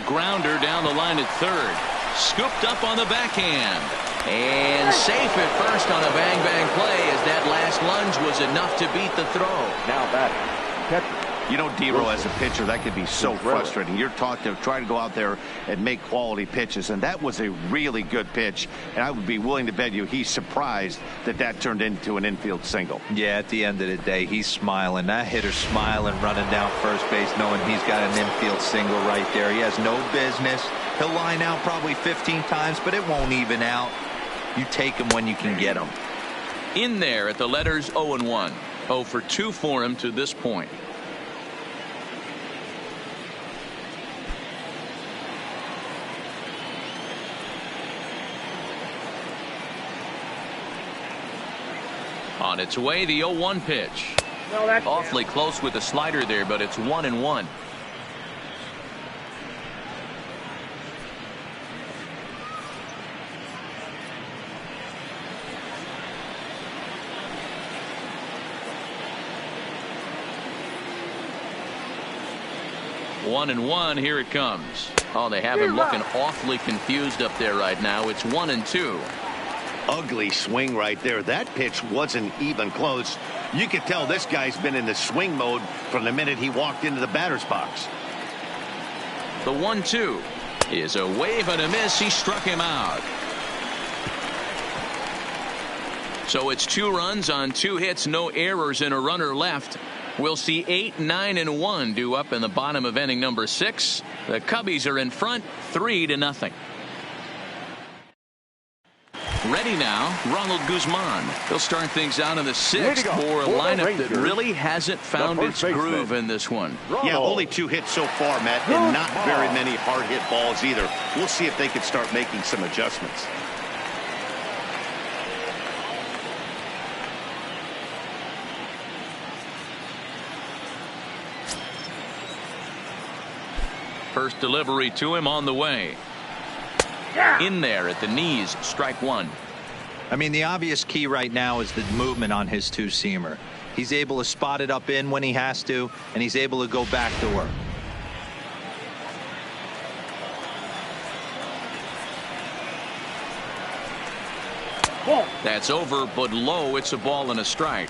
Grounder down the line at third. Scooped up on the backhand. And safe at first on a bang-bang play as that last lunge was enough to beat the throw. Now batting, catcher. You know, Dero, as a pitcher, that could be so frustrating. You're taught to try to go out there and make quality pitches, and that was a really good pitch, and I would be willing to bet you he's surprised that that turned into an infield single. Yeah, at the end of the day, he's smiling. That hitter's smiling, running down first base, knowing he's got an infield single right there. He has no business. He'll line out probably 15 times, but it won't even out. You take him when you can get him. In there at the letters 0-1. 0 for 2 for him to this point. On its way, the 0-1 pitch. Awfully close with the slider there, but it's 1-1. One and one. Here it comes. Oh, they have him looking awfully confused up there right now. It's 1-2. Ugly swing right there. That pitch wasn't even close. You could tell this guy's been in the swing mode from the minute he walked into the batter's box. The 1-2 is a wave and a miss. He struck him out. So it's 2 runs on 2 hits, no errors, and a runner left. We'll see 8, 9, and 1 due up in the bottom of inning number 6. The Cubbies are in front 3-0. Ready now, Ronald Guzman. He'll start things out in the 6th for a lineup that really hasn't found its groove in this one. Yeah, only 2 hits so far, Matt, and not very many hard hit balls either. We'll see if they can start making some adjustments. First delivery to him on the way. In there at the knees, strike 1. I mean, the obvious key right now is the movement on his 2-seamer. He's able to spot it up in when he has to, and he's able to go back to work. That's over, but low. It's a ball and a strike.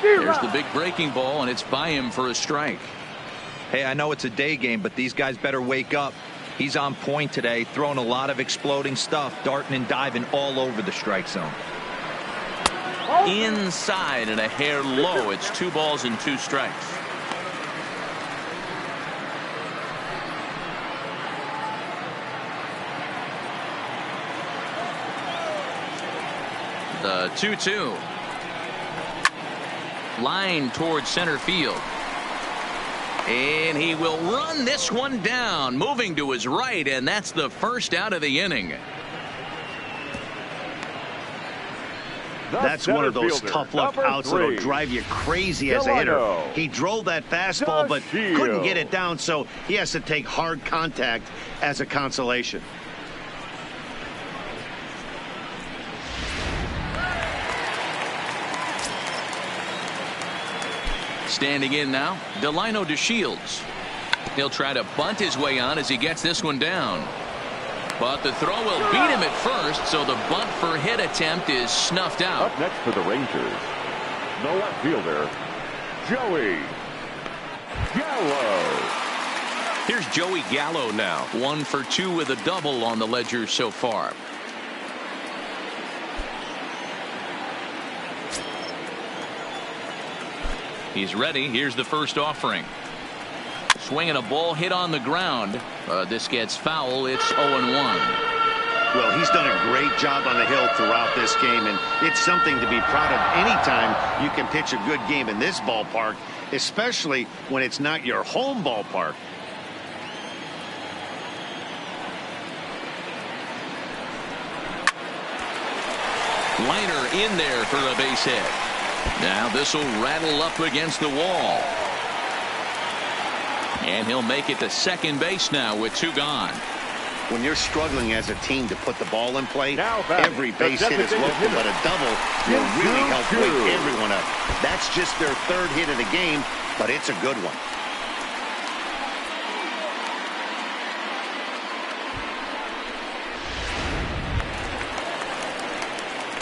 There's the big breaking ball, and it's by him for a strike. Hey, I know it's a day game, but these guys better wake up. He's on point today, throwing a lot of exploding stuff, darting and diving all over the strike zone. Inside and a hair low. It's 2 balls and 2 strikes. The 2-2. Line towards center field. And he will run this one down, moving to his right, and that's the first out of the inning. That's one of those tough luck outs that'll drive you crazy as a hitter. He drove that fastball but couldn't get it down, so he has to take hard contact as a consolation. Standing in now, Delino DeShields. He'll try to bunt his way on as he gets this one down. But the throw will beat him at first, so the bunt for hit attempt is snuffed out. Up next for the Rangers, the left fielder, Joey Gallo. Here's Joey Gallo now. 1 for 2 with a double on the ledger so far. He's ready. Here's the first offering. Swinging a ball hit on the ground. This gets foul. It's 0-1. Well, he's done a great job on the hill throughout this game, and it's something to be proud of anytime you can pitch a good game in this ballpark, especially when it's not your home ballpark. Liner in there for a base hit. Now this will rattle up against the wall. And he'll make it to second base now with 2 gone. When you're struggling as a team to put the ball in play, Now every base hit is local, but a double will really help wake everyone up. That's just their third hit of the game, but it's a good one.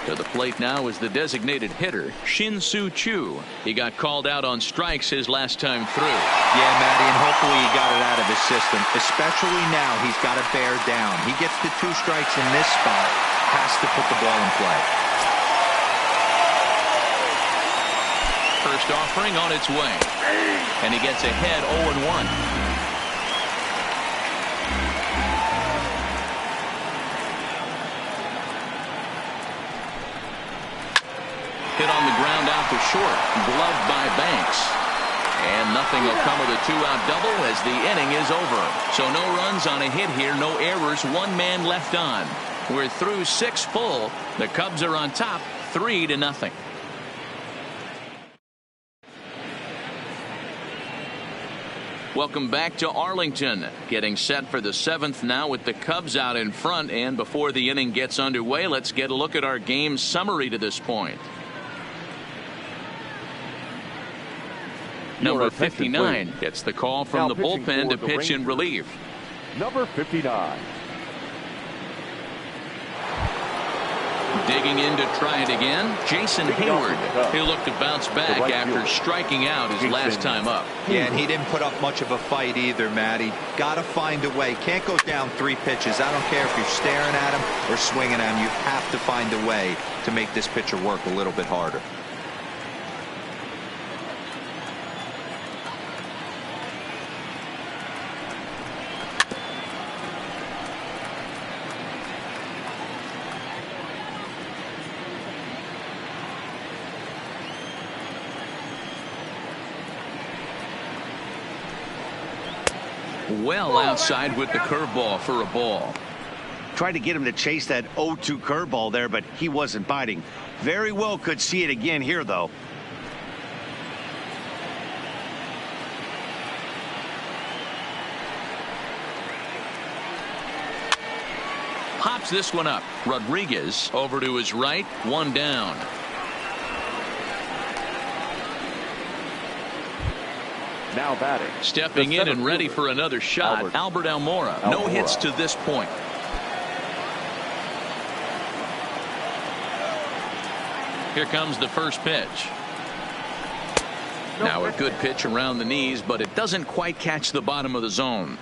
To the plate now is the designated hitter, Shin-Soo Choo. He got called out on strikes his last time through. Yeah, Matty, and hopefully he got it out of his system. Especially now, he's got to bear down. He gets the 2 strikes in this spot, has to put the ball in play. First offering on its way. And he gets ahead 0-1. Hit on the ground out to short, gloved by Banks. And nothing will come of the 2-out double as the inning is over. So no runs on a hit here, no errors, 1 man left on. We're through 6 full. The Cubs are on top, 3-0. Welcome back to Arlington. Getting set for the 7th now with the Cubs out in front. And before the inning gets underway, let's get a look at our game summary to this point. Number 59 gets the call from the bullpen to pitch in relief. Number 59. Digging in to try it again, Jason Hayward. He'll look to bounce back after striking out his last time up. Yeah, and he didn't put up much of a fight either, Matty. Got to find a way. Can't go down 3 pitches. I don't care if you're staring at him or swinging at him. You have to find a way to make this pitcher work a little bit harder. Well outside with the curveball for a ball. Tried to get him to chase that 0-2 curveball there, but he wasn't biting. Very well could see it again here, though. Pops this one up. Rodriguez over to his right, 1 down. Now batting. Stepping in and ready for another shot, Albert Almora. No hits to this point. Here comes the first pitch. Now a good pitch around the knees, but it doesn't quite catch the bottom of the zone.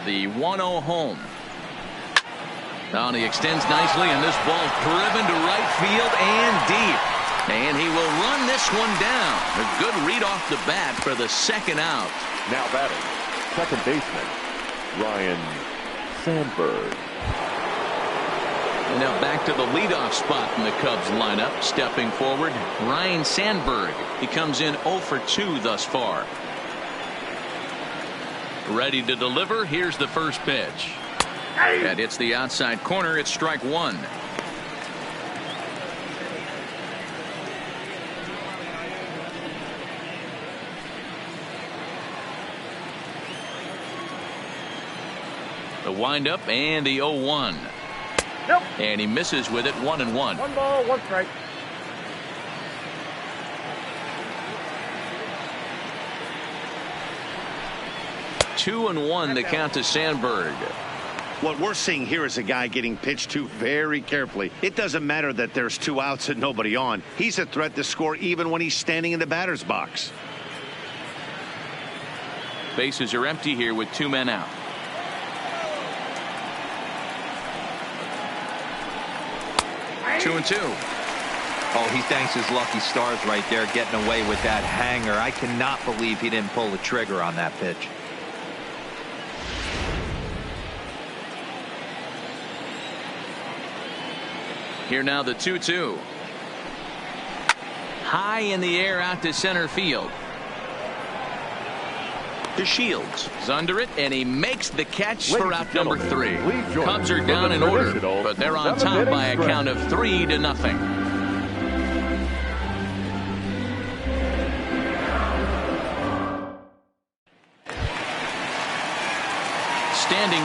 The 1-0 home. Now he extends nicely, and this ball driven to right field and deep. And he will run this one down. A good read off the bat for the 2nd out. Now batting, second baseman, Ryne Sandberg. And now back to the leadoff spot in the Cubs lineup. Stepping forward, Ryne Sandberg. He comes in 0 for 2 thus far. Ready to deliver. Here's the first pitch. That hits the outside corner. It's strike 1. The windup and the 0-1. Nope. And he misses with it, 1-1. 1 ball, 1 strike. Two and 1 the count to Sandberg. What we're seeing here is a guy getting pitched to very carefully. It doesn't matter that there's 2 outs and nobody on. He's a threat to score even when he's standing in the batter's box. Bases are empty here with 2 men out. Two and 2. Oh, he thanks his lucky stars right there, getting away with that hanger. I cannot believe he didn't pull the trigger on that pitch. Here now the 2-2. High in the air out to center field. To Shields is under it, and he makes the catch for out number 3. Cubs are down in order, but they're on top by a count of 3-0.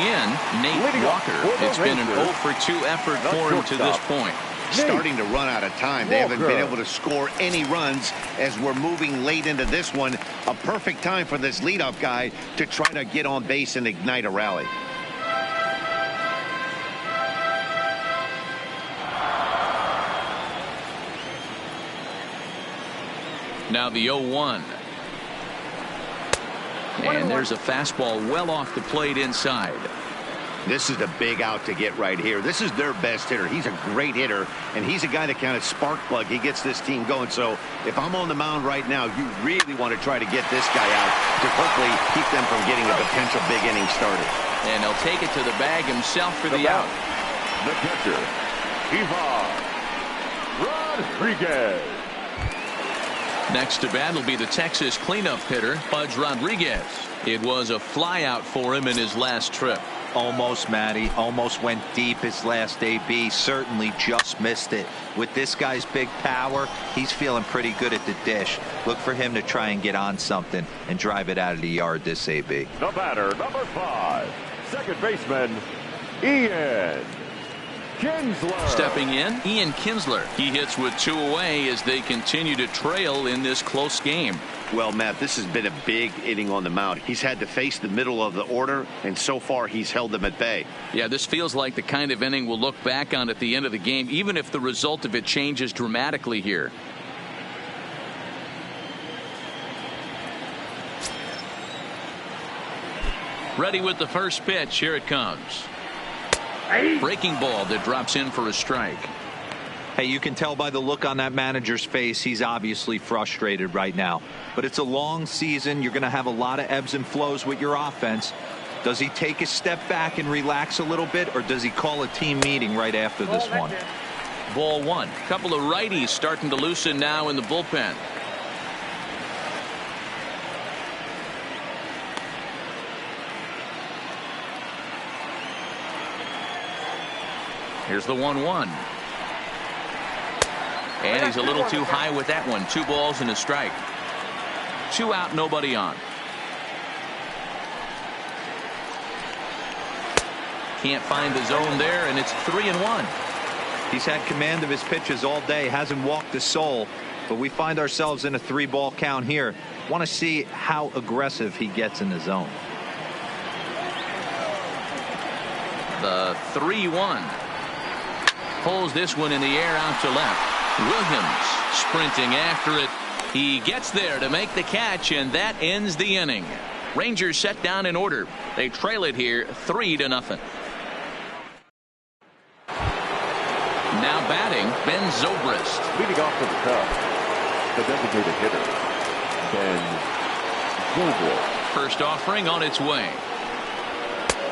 in, Nate Walker. It's been an 0 for 2 effort for him to this point. Starting to run out of time. They haven't been able to score any runs as we're moving late into this one. A perfect time for this leadoff guy to try to get on base and ignite a rally. Now the 0-1. And there's a fastball well off the plate inside. This is the big out to get right here. This is their best hitter. He's a great hitter, and he's a guy that kind of spark plug. He gets this team going. So if I'm on the mound right now, you really want to try to get this guy out to hopefully keep them from getting a potential big inning started. And he'll take it to the bag himself for the out. The catcher, Ivan Rodriguez. Next to bat will be the Texas cleanup hitter, Pudge Rodriguez. It was a fly out for him in his last trip. Almost, Matty. Almost went deep his last AB. Certainly just missed it. With this guy's big power, he's feeling pretty good at the dish. Look for him to try and get on something and drive it out of the yard this AB. The batter, number 5, second baseman, Ian Kinsler. Stepping in, Ian Kinsler. He hits with 2 away as they continue to trail in this close game. Well, Matt, this has been a big inning on the mound. He's had to face the middle of the order, and so far he's held them at bay. Yeah, this feels like the kind of inning we'll look back on at the end of the game, even if the result of it changes dramatically here. Ready with the first pitch. Here it comes. Breaking ball that drops in for a strike. Hey, you can tell by the look on that manager's face, he's obviously frustrated right now. But it's a long season. You're going to have a lot of ebbs and flows with your offense. Does he take a step back and relax a little bit, or does he call a team meeting right after this one? Ball 1. Couple of righties starting to loosen now in the bullpen. Here's the 1-1. And he's a little too high with that one. 2 balls and a strike. 2 out, nobody on. Can't find the zone there, and it's 3-1. He's had command of his pitches all day, hasn't walked a soul, but we find ourselves in a 3-ball count here. Want to see how aggressive he gets in the zone. The 3-1. Pulls this one in the air out to left. Williams sprinting after it. He gets there to make the catch, and that ends the inning. Rangers set down in order. They trail it here 3-0. Now batting, Ben Zobrist. Leading off for the Cubs, the designated hitter, Ben Zobrist. First offering on its way.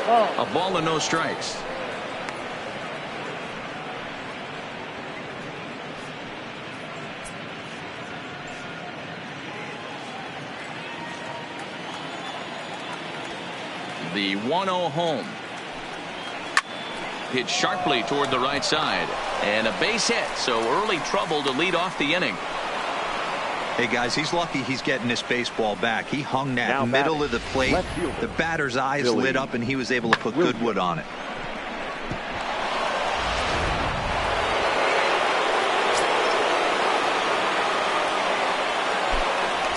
A ball and no strikes. The 1-0 home. Hit sharply toward the right side. And a base hit, so early trouble to lead off the inning. Hey, guys, he's lucky he's getting this baseball back. He hung that now middle of the plate. The batter's eyes lit up, and he was able to put good wood on it.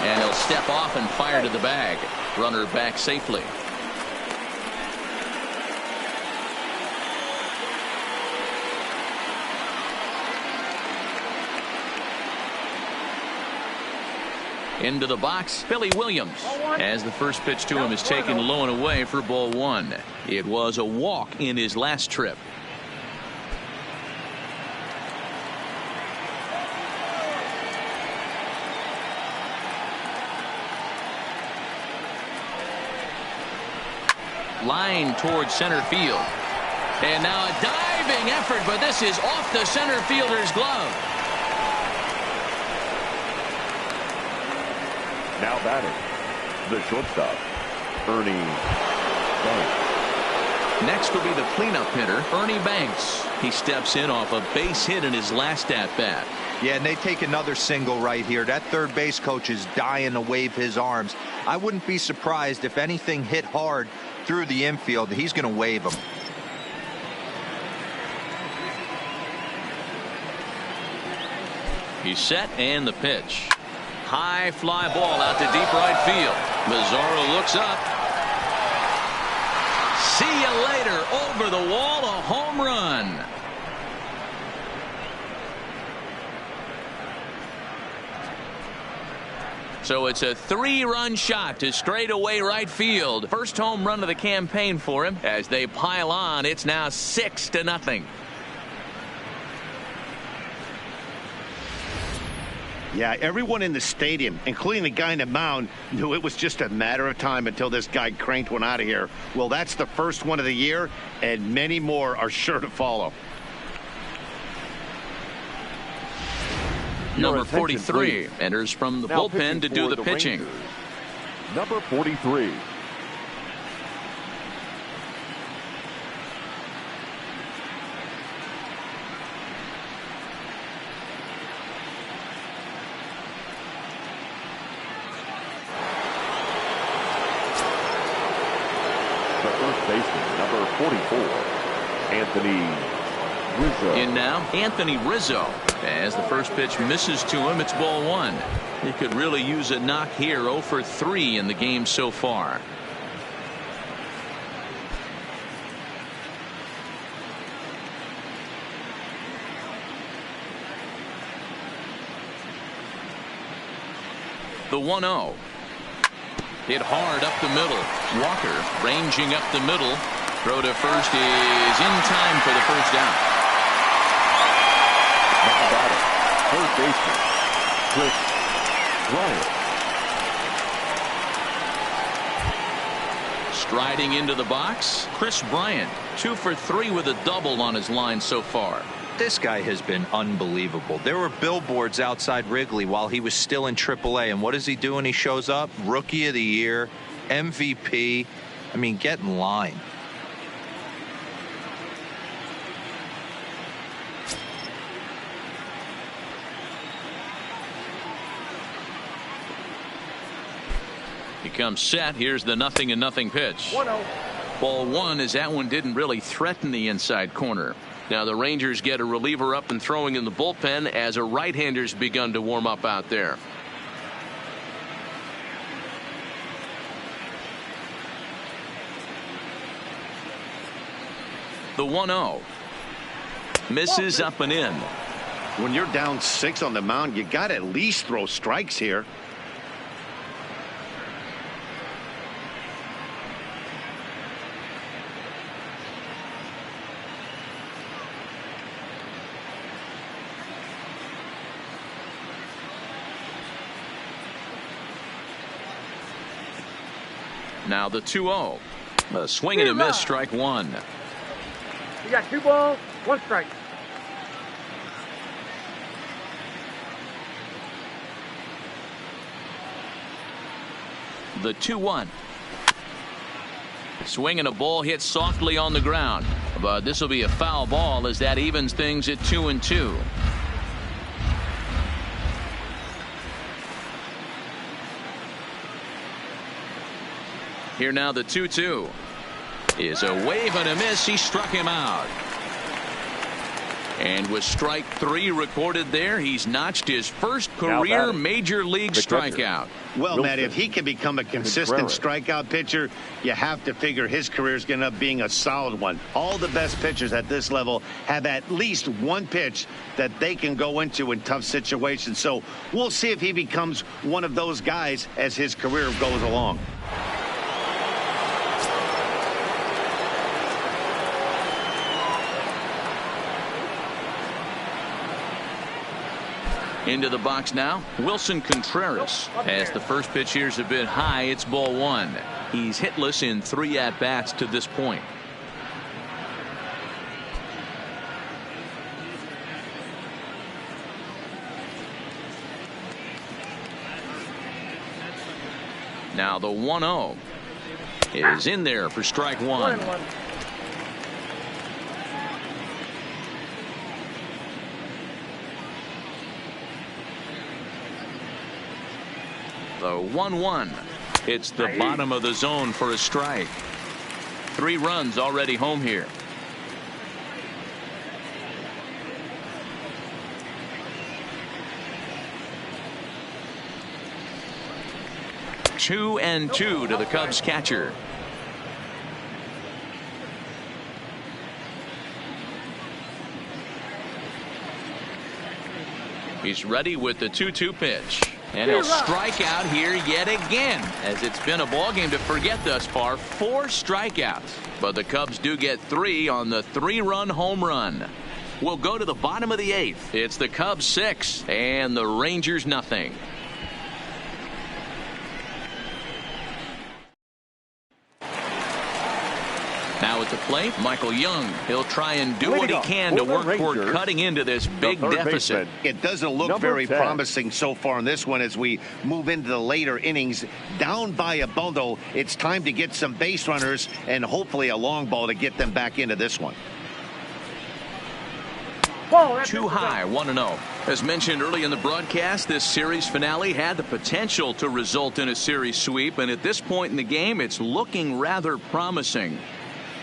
And he'll step off and fire to the bag. Runner back safely. Into the box, Billy Williams, as the first pitch to him is taken low and away for ball 1. It was a walk in his last trip. Line towards center field. And now a diving effort, but this is off the center fielder's glove. Now batting, the shortstop, Ernie Banks. Next will be the cleanup hitter, Ernie Banks. He steps in off a base hit in his last at-bat. Yeah, and they take another single right here. That third base coach is dying to wave his arms. I wouldn't be surprised if anything hit hard through the infield. He's going to wave him. He's set, and the pitch. High fly ball out to deep right field. Mazzaro looks up. See you later. Over the wall, a home run. So it's a 3-run shot to straightaway right field. First home run of the campaign for him. As they pile on, it's now 6-0. Yeah, everyone in the stadium, including the guy in the mound, knew it was just a matter of time until this guy cranked one out of here. Well, that's the first one of the year, and many more are sure to follow. Number 43 enters from the bullpen to do the pitching. Rangers, number 43. The first baseman, number 44, Anthony Rizzo. In now, Anthony Rizzo. As the first pitch misses to him, it's ball one. He could really use a knock here. 0 for 3 in the game so far. The 1-0. Hit hard up the middle. Walker ranging up the middle. Throw to first is in time for the first out. How about it? Third baseman, Chris Bryant. Striding into the box, Chris Bryant. 2 for 3 with a double on his line so far. This guy has been unbelievable. There were billboards outside Wrigley while he was still in AAA. And what does he do when he shows up? Rookie of the Year, MVP. I mean, get in line. He comes set. Here's the 0-0 pitch. 1-0. Ball one, as that one didn't really threaten the inside corner. Now the Rangers get a reliever up and throwing in the bullpen as a right-hander's begun to warm up out there. The 1-0. Misses up and in. When you're down 6 on the mound, you got to at least throw strikes here. Now the 2-0. A swing and a miss, strike one. You got 2 balls, 1 strike. The 2-1. Swing and a ball hit softly on the ground. But this will be a foul ball as that evens things at 2-2. Here now the 2-2 is a wave and a miss. He struck him out. And with strike 3 recorded there, he's notched his first career major league strikeout. Well, Matt, if he can become a consistent strikeout pitcher, you have to figure his career is going to end up being a solid one. All the best pitchers at this level have at least one pitch that they can go into in tough situations. So we'll see if he becomes one of those guys as his career goes along. Into the box now, Wilson Contreras. As the first pitch here's a bit high, it's ball one. He's hitless in 3 at-bats to this point. Now the 1-0 is in there for strike one. 1-1. The 1-1. It's the bottom of the zone for a strike. 3 runs already home here. Two and two to the Cubs catcher. He's ready with the 2-2 pitch. And he'll strike out here yet again, as it's been a ball game to forget thus far. 4 strikeouts. But the Cubs do get 3 on the 3-run home run. We'll go to the bottom of the 8th. It's the Cubs 6 and the Rangers nothing. Now at the plate, Michael Young. He'll try and do what he can to work toward cutting into this big deficit. It doesn't look very promising so far in this one as we move into the later innings. Down by a bundle, it's time to get some base runners and hopefully a long ball to get them back into this one. Too high, 1-0. As mentioned early in the broadcast, this series finale had the potential to result in a series sweep, and at this point in the game, it's looking rather promising.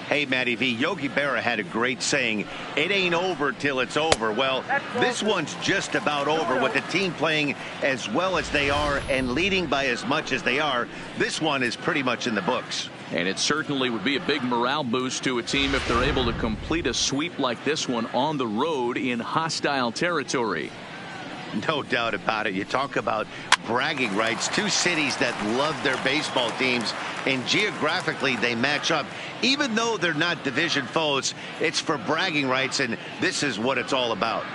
Hey, Matty V, Yogi Berra had a great saying, it ain't over till it's over. Well, this one's just about over with the team playing as well as they are and leading by as much as they are. This one is pretty much in the books. And it certainly would be a big morale boost to a team if they're able to complete a sweep like this one on the road in hostile territory. No doubt about it. You talk about bragging rights. 2 cities that love their baseball teams, and geographically they match up. Even though they're not division foes, it's for bragging rights, and this is what it's all about.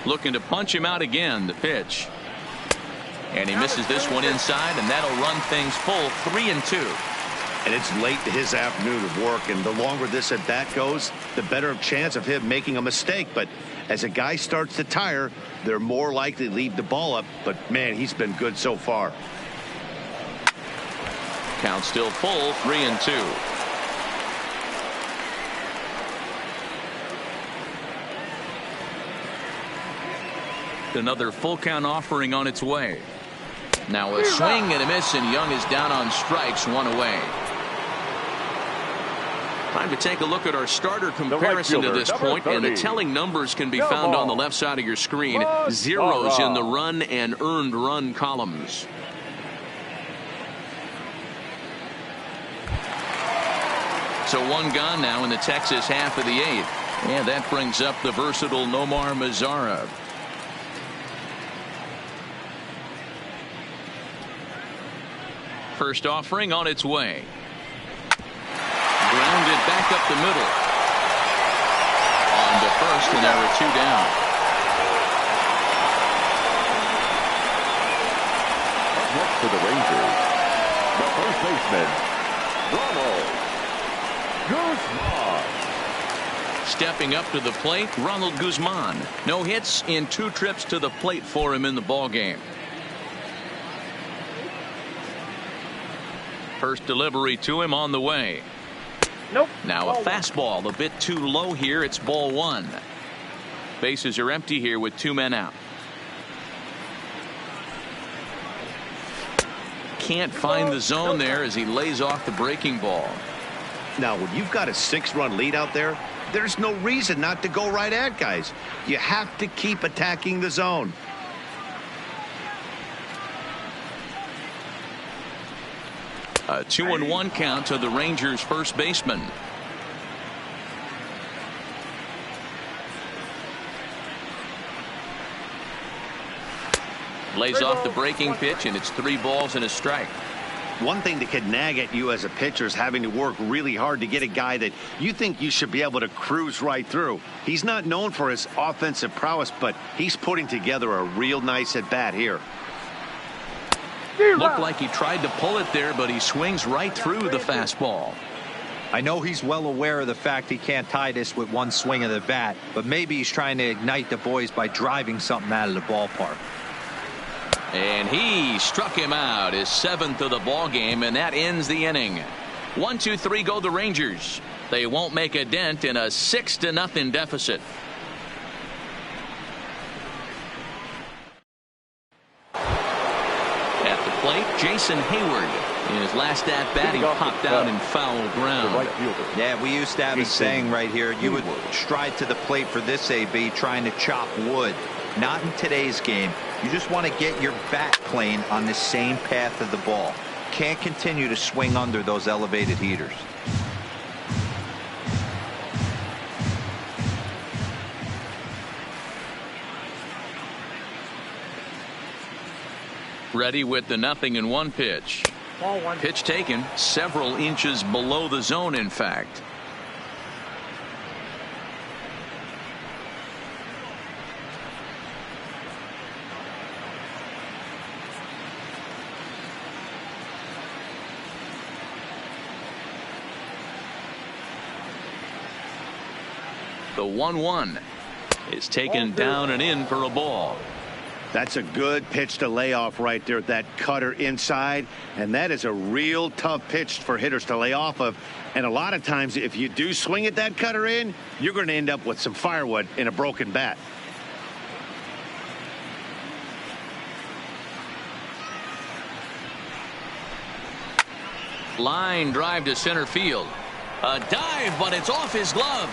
Looking to punch him out again. The pitch. And he misses this one inside, and that'll run things full 3-2. And it's late to his afternoon of work, and the longer this at bat goes, the better chance of him making a mistake. But as a guy starts to tire, they're more likely to leave the ball up. But man, he's been good so far. Count still full, 3-2. Another full count offering on its way. Now a swing and a miss, and Young is down on strikes, 1 away. Time to take a look at our starter comparison to this point, and the telling numbers can be found on the left side of your screen. Zeros in the run and earned run columns. So 1 gone now in the Texas half of the 8th. And that brings up the versatile Nomar Mazara. First offering on its way. Grounded back up the middle. On to first, and there are 2 down. Up next for the Rangers, the first baseman, Ronald Guzman. Stepping up to the plate, Ronald Guzman. No hits in 2 trips to the plate for him in the ballgame. First delivery to him on the way. Nope. Now a fastball a bit too low here. It's ball 1. Bases are empty here with 2 men out. Can't find the zone there as he lays off the breaking ball. Now, when you've got a 6-run lead out there, there's no reason not to go right at guys. You have to keep attacking the zone. A 2-1 count to the Rangers first baseman. Lays off the breaking pitch, and it's 3 balls and a strike. One thing that could nag at you as a pitcher is having to work really hard to get a guy that you think you should be able to cruise right through. He's not known for his offensive prowess, but he's putting together a real nice at bat here. Looked like he tried to pull it there, but he swings right through the fastball. I know he's well aware of the fact he can't tie this with 1 swing of the bat, but maybe he's trying to ignite the boys by driving something out of the ballpark. And he struck him out, his 7th of the ball game, and that ends the inning. 1-2-3 go the Rangers. They won't make a dent in a 6-0 deficit. At the plate, Jason Hayward. In his last at bat, he popped out in foul ground. Yeah, we used to have a saying right here. You would stride to the plate for this AB, trying to chop wood. Not in today's game. You just want to get your bat plane on the same path of the ball. Can't continue to swing under those elevated heaters. Ready with the 0-1 pitch. Ball one. Pitch taken several inches below the zone, in fact. The 1-1 is taken down and in for a ball. That's a good pitch to lay off right there, that cutter inside, and that is a real tough pitch for hitters to lay off of. And a lot of times if you do swing at that cutter in, you're going to end up with some firewood in a broken bat. Line drive to center field. A dive, but it's off his glove.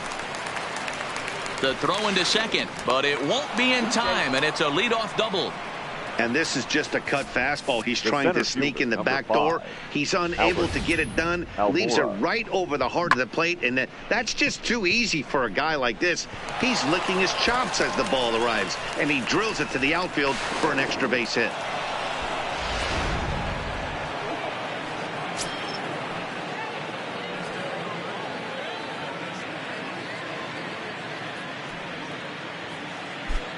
The throw into second, but it won't be in time, and it's a leadoff double. And this is just a cut fastball. He's trying to sneak in the back door. He's unable to get it done. Leaves it right over the heart of the plate, and that's just too easy for a guy like this. He's licking his chops as the ball arrives, and he drills it to the outfield for an extra base hit.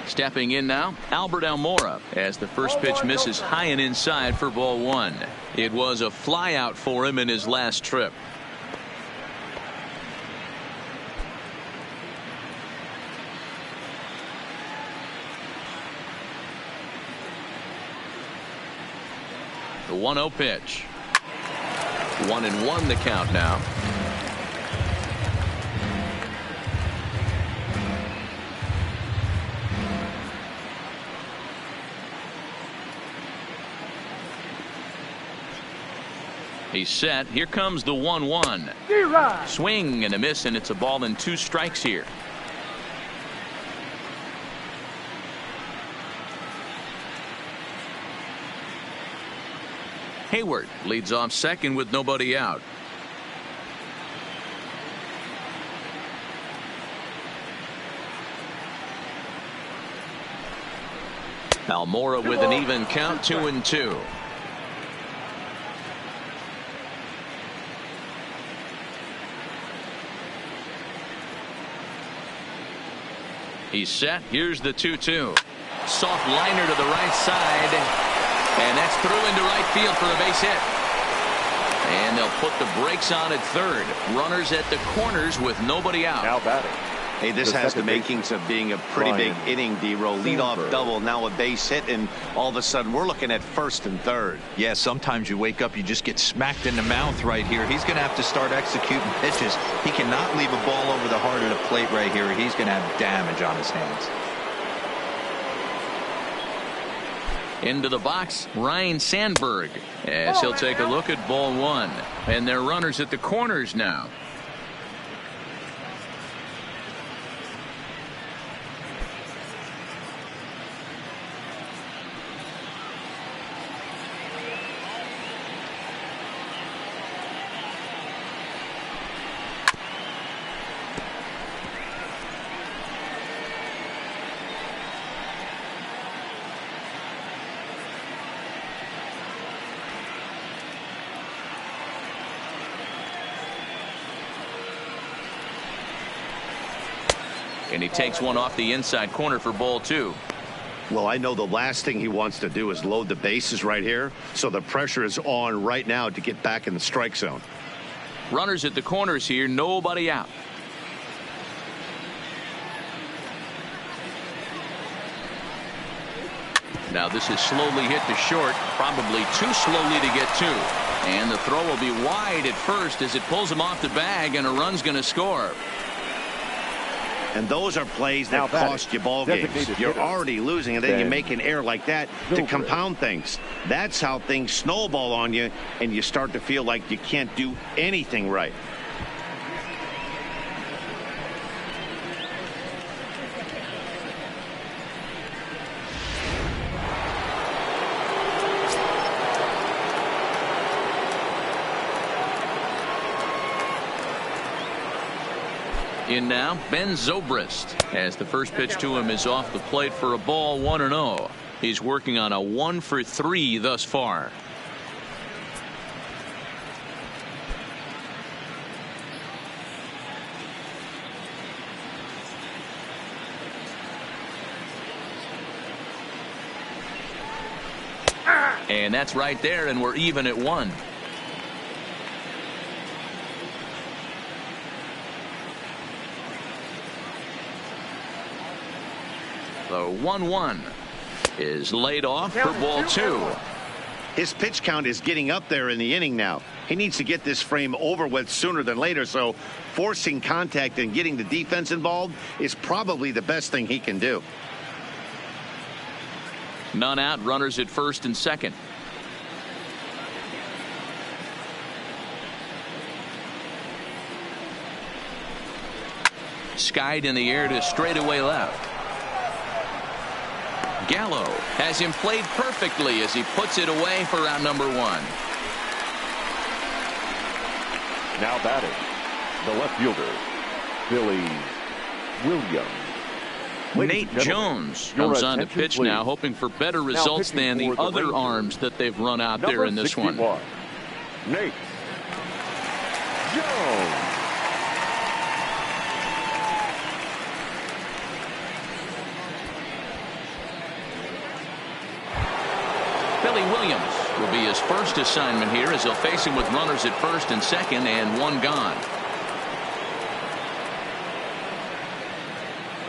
Stepping in now, Albert Almora, as the first pitch misses high and inside for ball one. It was a flyout for him in his last trip. The 1-0 pitch. 1-1 the count now. He's set. Here comes the 1-1. Swing and a miss, and it's a ball and 2 strikes here. Hayward leads off second with nobody out. Almora with an even count, 2-2. He's set. Here's the 2-2. Soft liner to the right side. And that's through into right field for a base hit. And they'll put the brakes on at third. Runners at the corners with nobody out. Now batting. Hey, this has the makings of being a pretty big inning, D-Roll. Leadoff double, now a base hit, and all of a sudden we're looking at first and third. Yeah, sometimes you wake up, you just get smacked in the mouth right here. He's going to have to start executing pitches. He cannot leave a ball over the heart of the plate right here. He's going to have damage on his hands. Into the box, Ryan Sandberg, as he'll take a look at ball one. And they're runners at the corners now. And he takes one off the inside corner for ball two. Well, I know the last thing he wants to do is load the bases right here. So the pressure is on right now to get back in the strike zone. Runners at the corners here, nobody out. Now this is slowly hit to short, probably too slowly to get to. And the throw will be wide at first as it pulls him off the bag, and a run's going to score. And those are plays that cost you ball games. You're already losing, and then you make an error like that to compound things. That's how things snowball on you, and you start to feel like you can't do anything right. In now, Ben Zobrist, as the first pitch to him is off the plate for a ball, 1-0. He's working on a 1-for-3 thus far. And that's right there, and we're even at 1. The 1-1 is laid off for ball 2. His pitch count is getting up there in the inning now. He needs to get this frame over with sooner than later, so forcing contact and getting the defense involved is probably the best thing he can do. None out, runners at first and second. Skied in the air to straightaway left. Gallo has him played perfectly as he puts it away for out number 1. Now batting, the left fielder, Billy Williams. Nate Jones comes on to pitch now, hoping for better results than the other arms that they've run out there in this one. Nate Jones. Billy Williams will be his first assignment here as he'll face him with runners at first and second and 1 gone.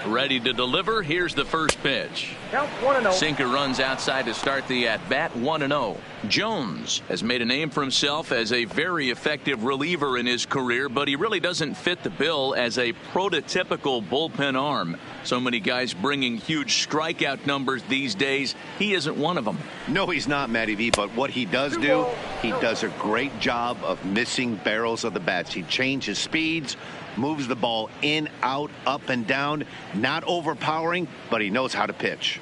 Ready to deliver. Here's the first pitch. Count 1-0. Sinker runs outside to start the at-bat. 1-0. Jones has made a name for himself as a very effective reliever in his career, but he really doesn't fit the bill as a prototypical bullpen arm. So many guys bringing huge strikeout numbers these days. He isn't one of them. No, he's not, Matty V, but what he does do, he does a great job of missing barrels of the bats. He changes speeds, moves the ball in, out, up, and down. Not overpowering, but he knows how to pitch.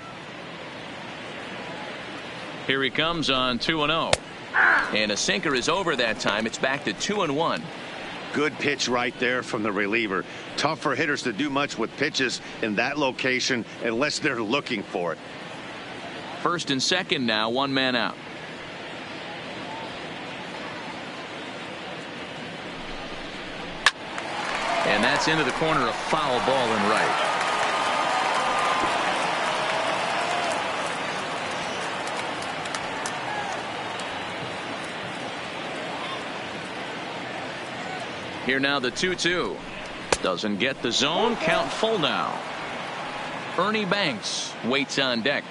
Here he comes on 2-0. And a sinker is over that time. It's back to 2-1. Good pitch right there from the reliever. Tough for hitters to do much with pitches in that location unless they're looking for it. First and second now, 1 man out. And that's into the corner, a foul ball and right. Here now the 2-2. Doesn't get the zone. Count full now. Ernie Banks waits on deck.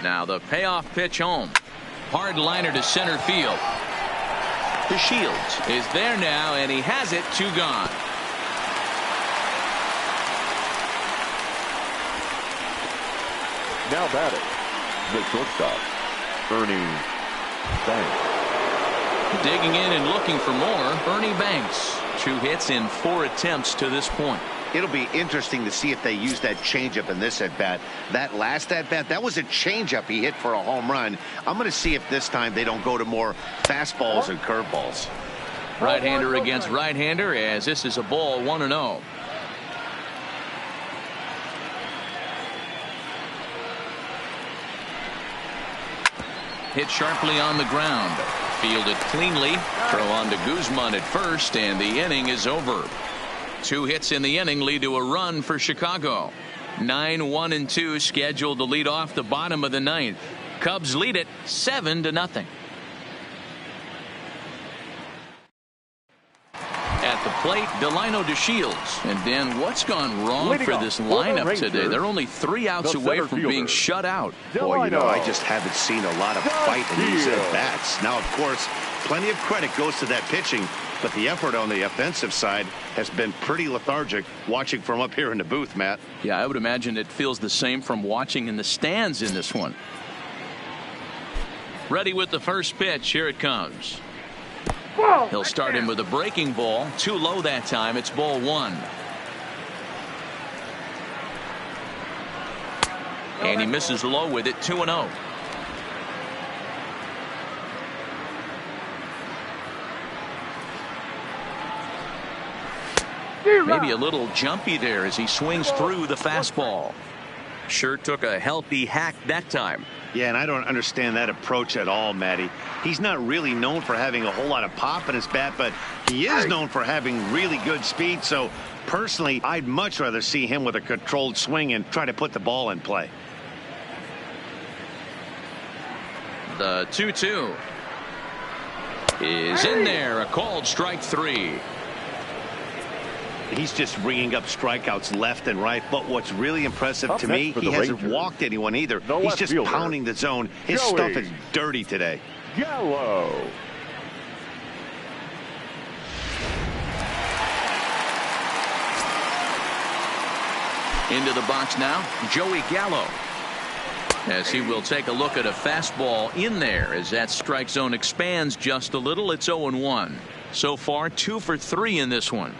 Now the payoff pitch home. Hard liner to center field. The Shields is there now, and he has it. 2 gone. Now batting, the shortstop, Ernie Banks. Digging in and looking for more, Ernie Banks. 2 hits in 4 attempts to this point. It'll be interesting to see if they use that changeup in this at-bat. That last at-bat, that was a changeup he hit for a home run. I'm going to see if this time they don't go to more fastballs and curveballs. Right-hander against right-hander, as this is a ball, 1-0. Hit sharply on the ground. Fielded cleanly. Throw on to Guzman at first, and the inning is over. 2 hits in the inning lead to a run for Chicago. 9-1-2 scheduled to lead off the bottom of the 9th. Cubs lead it 7-0. At the plate, Delino DeShields. And Dan, what's gone wrong for this lineup today? They're only 3 outs away from being shut out. Boy, you know, I just haven't seen a lot of fight in these at-bats. Now, of course, plenty of credit goes to that pitching, but the effort on the offensive side has been pretty lethargic watching from up here in the booth, Matt. Yeah, I would imagine it feels the same from watching in the stands in this one. Ready with the first pitch. Here it comes. He'll start him with a breaking ball. Too low that time. It's ball 1. And he misses low with it. 2-0. Maybe a little jumpy there as he swings through the fastball. Sure took a healthy hack that time. Yeah, and I don't understand that approach at all, Matty. He's not really known for having a whole lot of pop in his bat, but he is known for having really good speed. So personally, I'd much rather see him with a controlled swing and try to put the ball in play. The 2-2 is in there. A called strike 3. He's just ringing up strikeouts left and right. But what's really impressive to me, he hasn't walked anyone either. He's just pounding the zone. His stuff is dirty today. Gallo. Into the box now, Joey Gallo. As he will take a look at a fastball in there as that strike zone expands just a little. It's 0-1. So far, 2 for 3 in this one.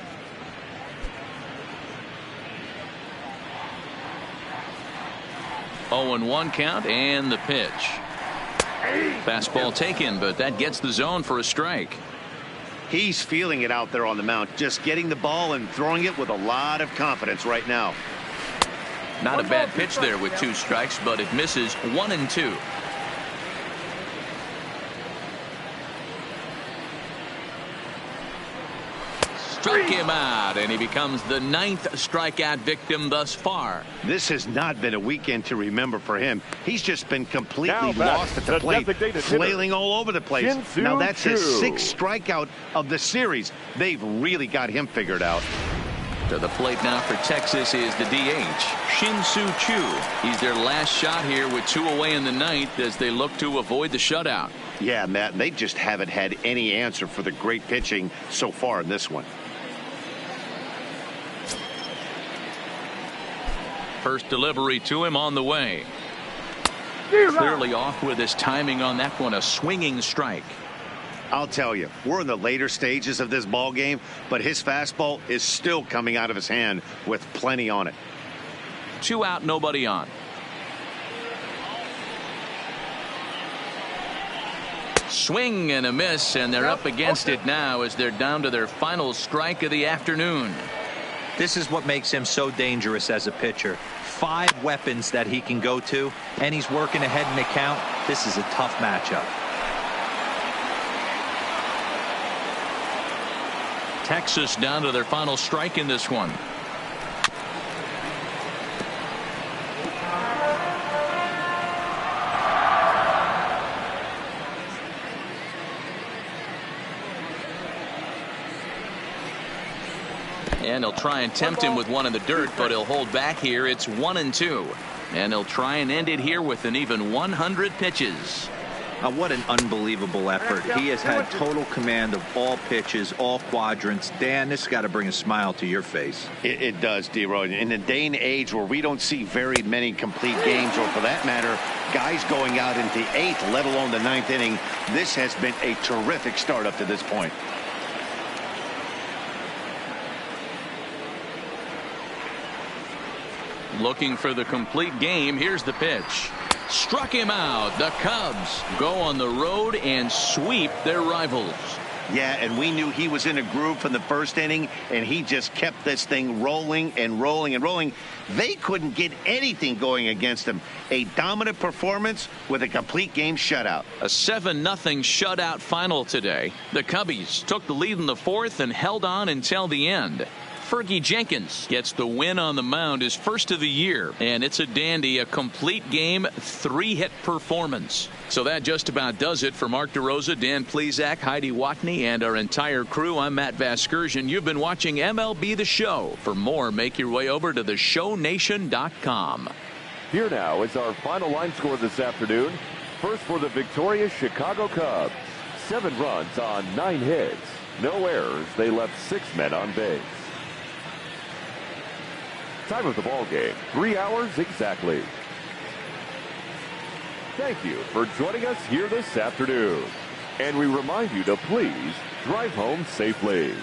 Oh, 0-1 count and the pitch. Fastball taken, but that gets the zone for a strike. He's feeling it out there on the mound, just getting the ball and throwing it with a lot of confidence right now. Not a bad pitch there with 2 strikes, but it misses 1-2. Struck him out, and he becomes the 9th strikeout victim thus far. This has not been a weekend to remember for him. He's just been completely lost at the plate, flailing all over the place. Now that's his 6th strikeout of the series. They've really got him figured out. To the plate now for Texas is the DH, Shin-Soo Choo. He's their last shot here with 2 away in the 9th as they look to avoid the shutout. Yeah, Matt, they just haven't had any answer for the great pitching so far in this one. First delivery to him on the way. Clearly off with his timing on that one. A swinging strike. I'll tell you, we're in the later stages of this ball game, but his fastball is still coming out of his hand with plenty on it. 2 out, nobody on. Swing and a miss, and they're up against it now as they're down to their final strike of the afternoon. This is what makes him so dangerous as a pitcher. 5 weapons that he can go to, and he's working ahead in the count. This is a tough matchup. Texas down to their final strike in this one. And he'll try and tempt him with one in the dirt, but he'll hold back here. It's 1-2. And he'll try and end it here with an even 100 pitches. What an unbelievable effort. He has had total command of all pitches, all quadrants. Dan, this has got to bring a smile to your face. It does, D-Roy. In a day and age where we don't see very many complete games, or for that matter, guys going out into the 8th, let alone the 9th inning, this has been a terrific start up to this point. Looking for the complete game. Here's the pitch. Struck him out. The Cubs go on the road and sweep their rivals. Yeah, and we knew he was in a groove from the first inning, and he just kept this thing rolling and rolling and rolling. They couldn't get anything going against him. A dominant performance with a complete game shutout. A 7-0 shutout final today. The Cubbies took the lead in the 4th and held on until the end. Fergie Jenkins gets the win on the mound, his first of the year, and it's a dandy, a complete game, 3-hit performance. So that just about does it for Mark DeRosa, Dan Plesac, Heidi Watney, and our entire crew. I'm Matt Vasgersian. You've been watching MLB The Show. For more, make your way over to theshownation.com. Here now is our final line score this afternoon. First for the victorious Chicago Cubs. 7 runs on 9 hits. No errors. They left 6 men on base. Time of the ball game, 3 hours exactly. Thank you for joining us here this afternoon. And we remind you to please drive home safely.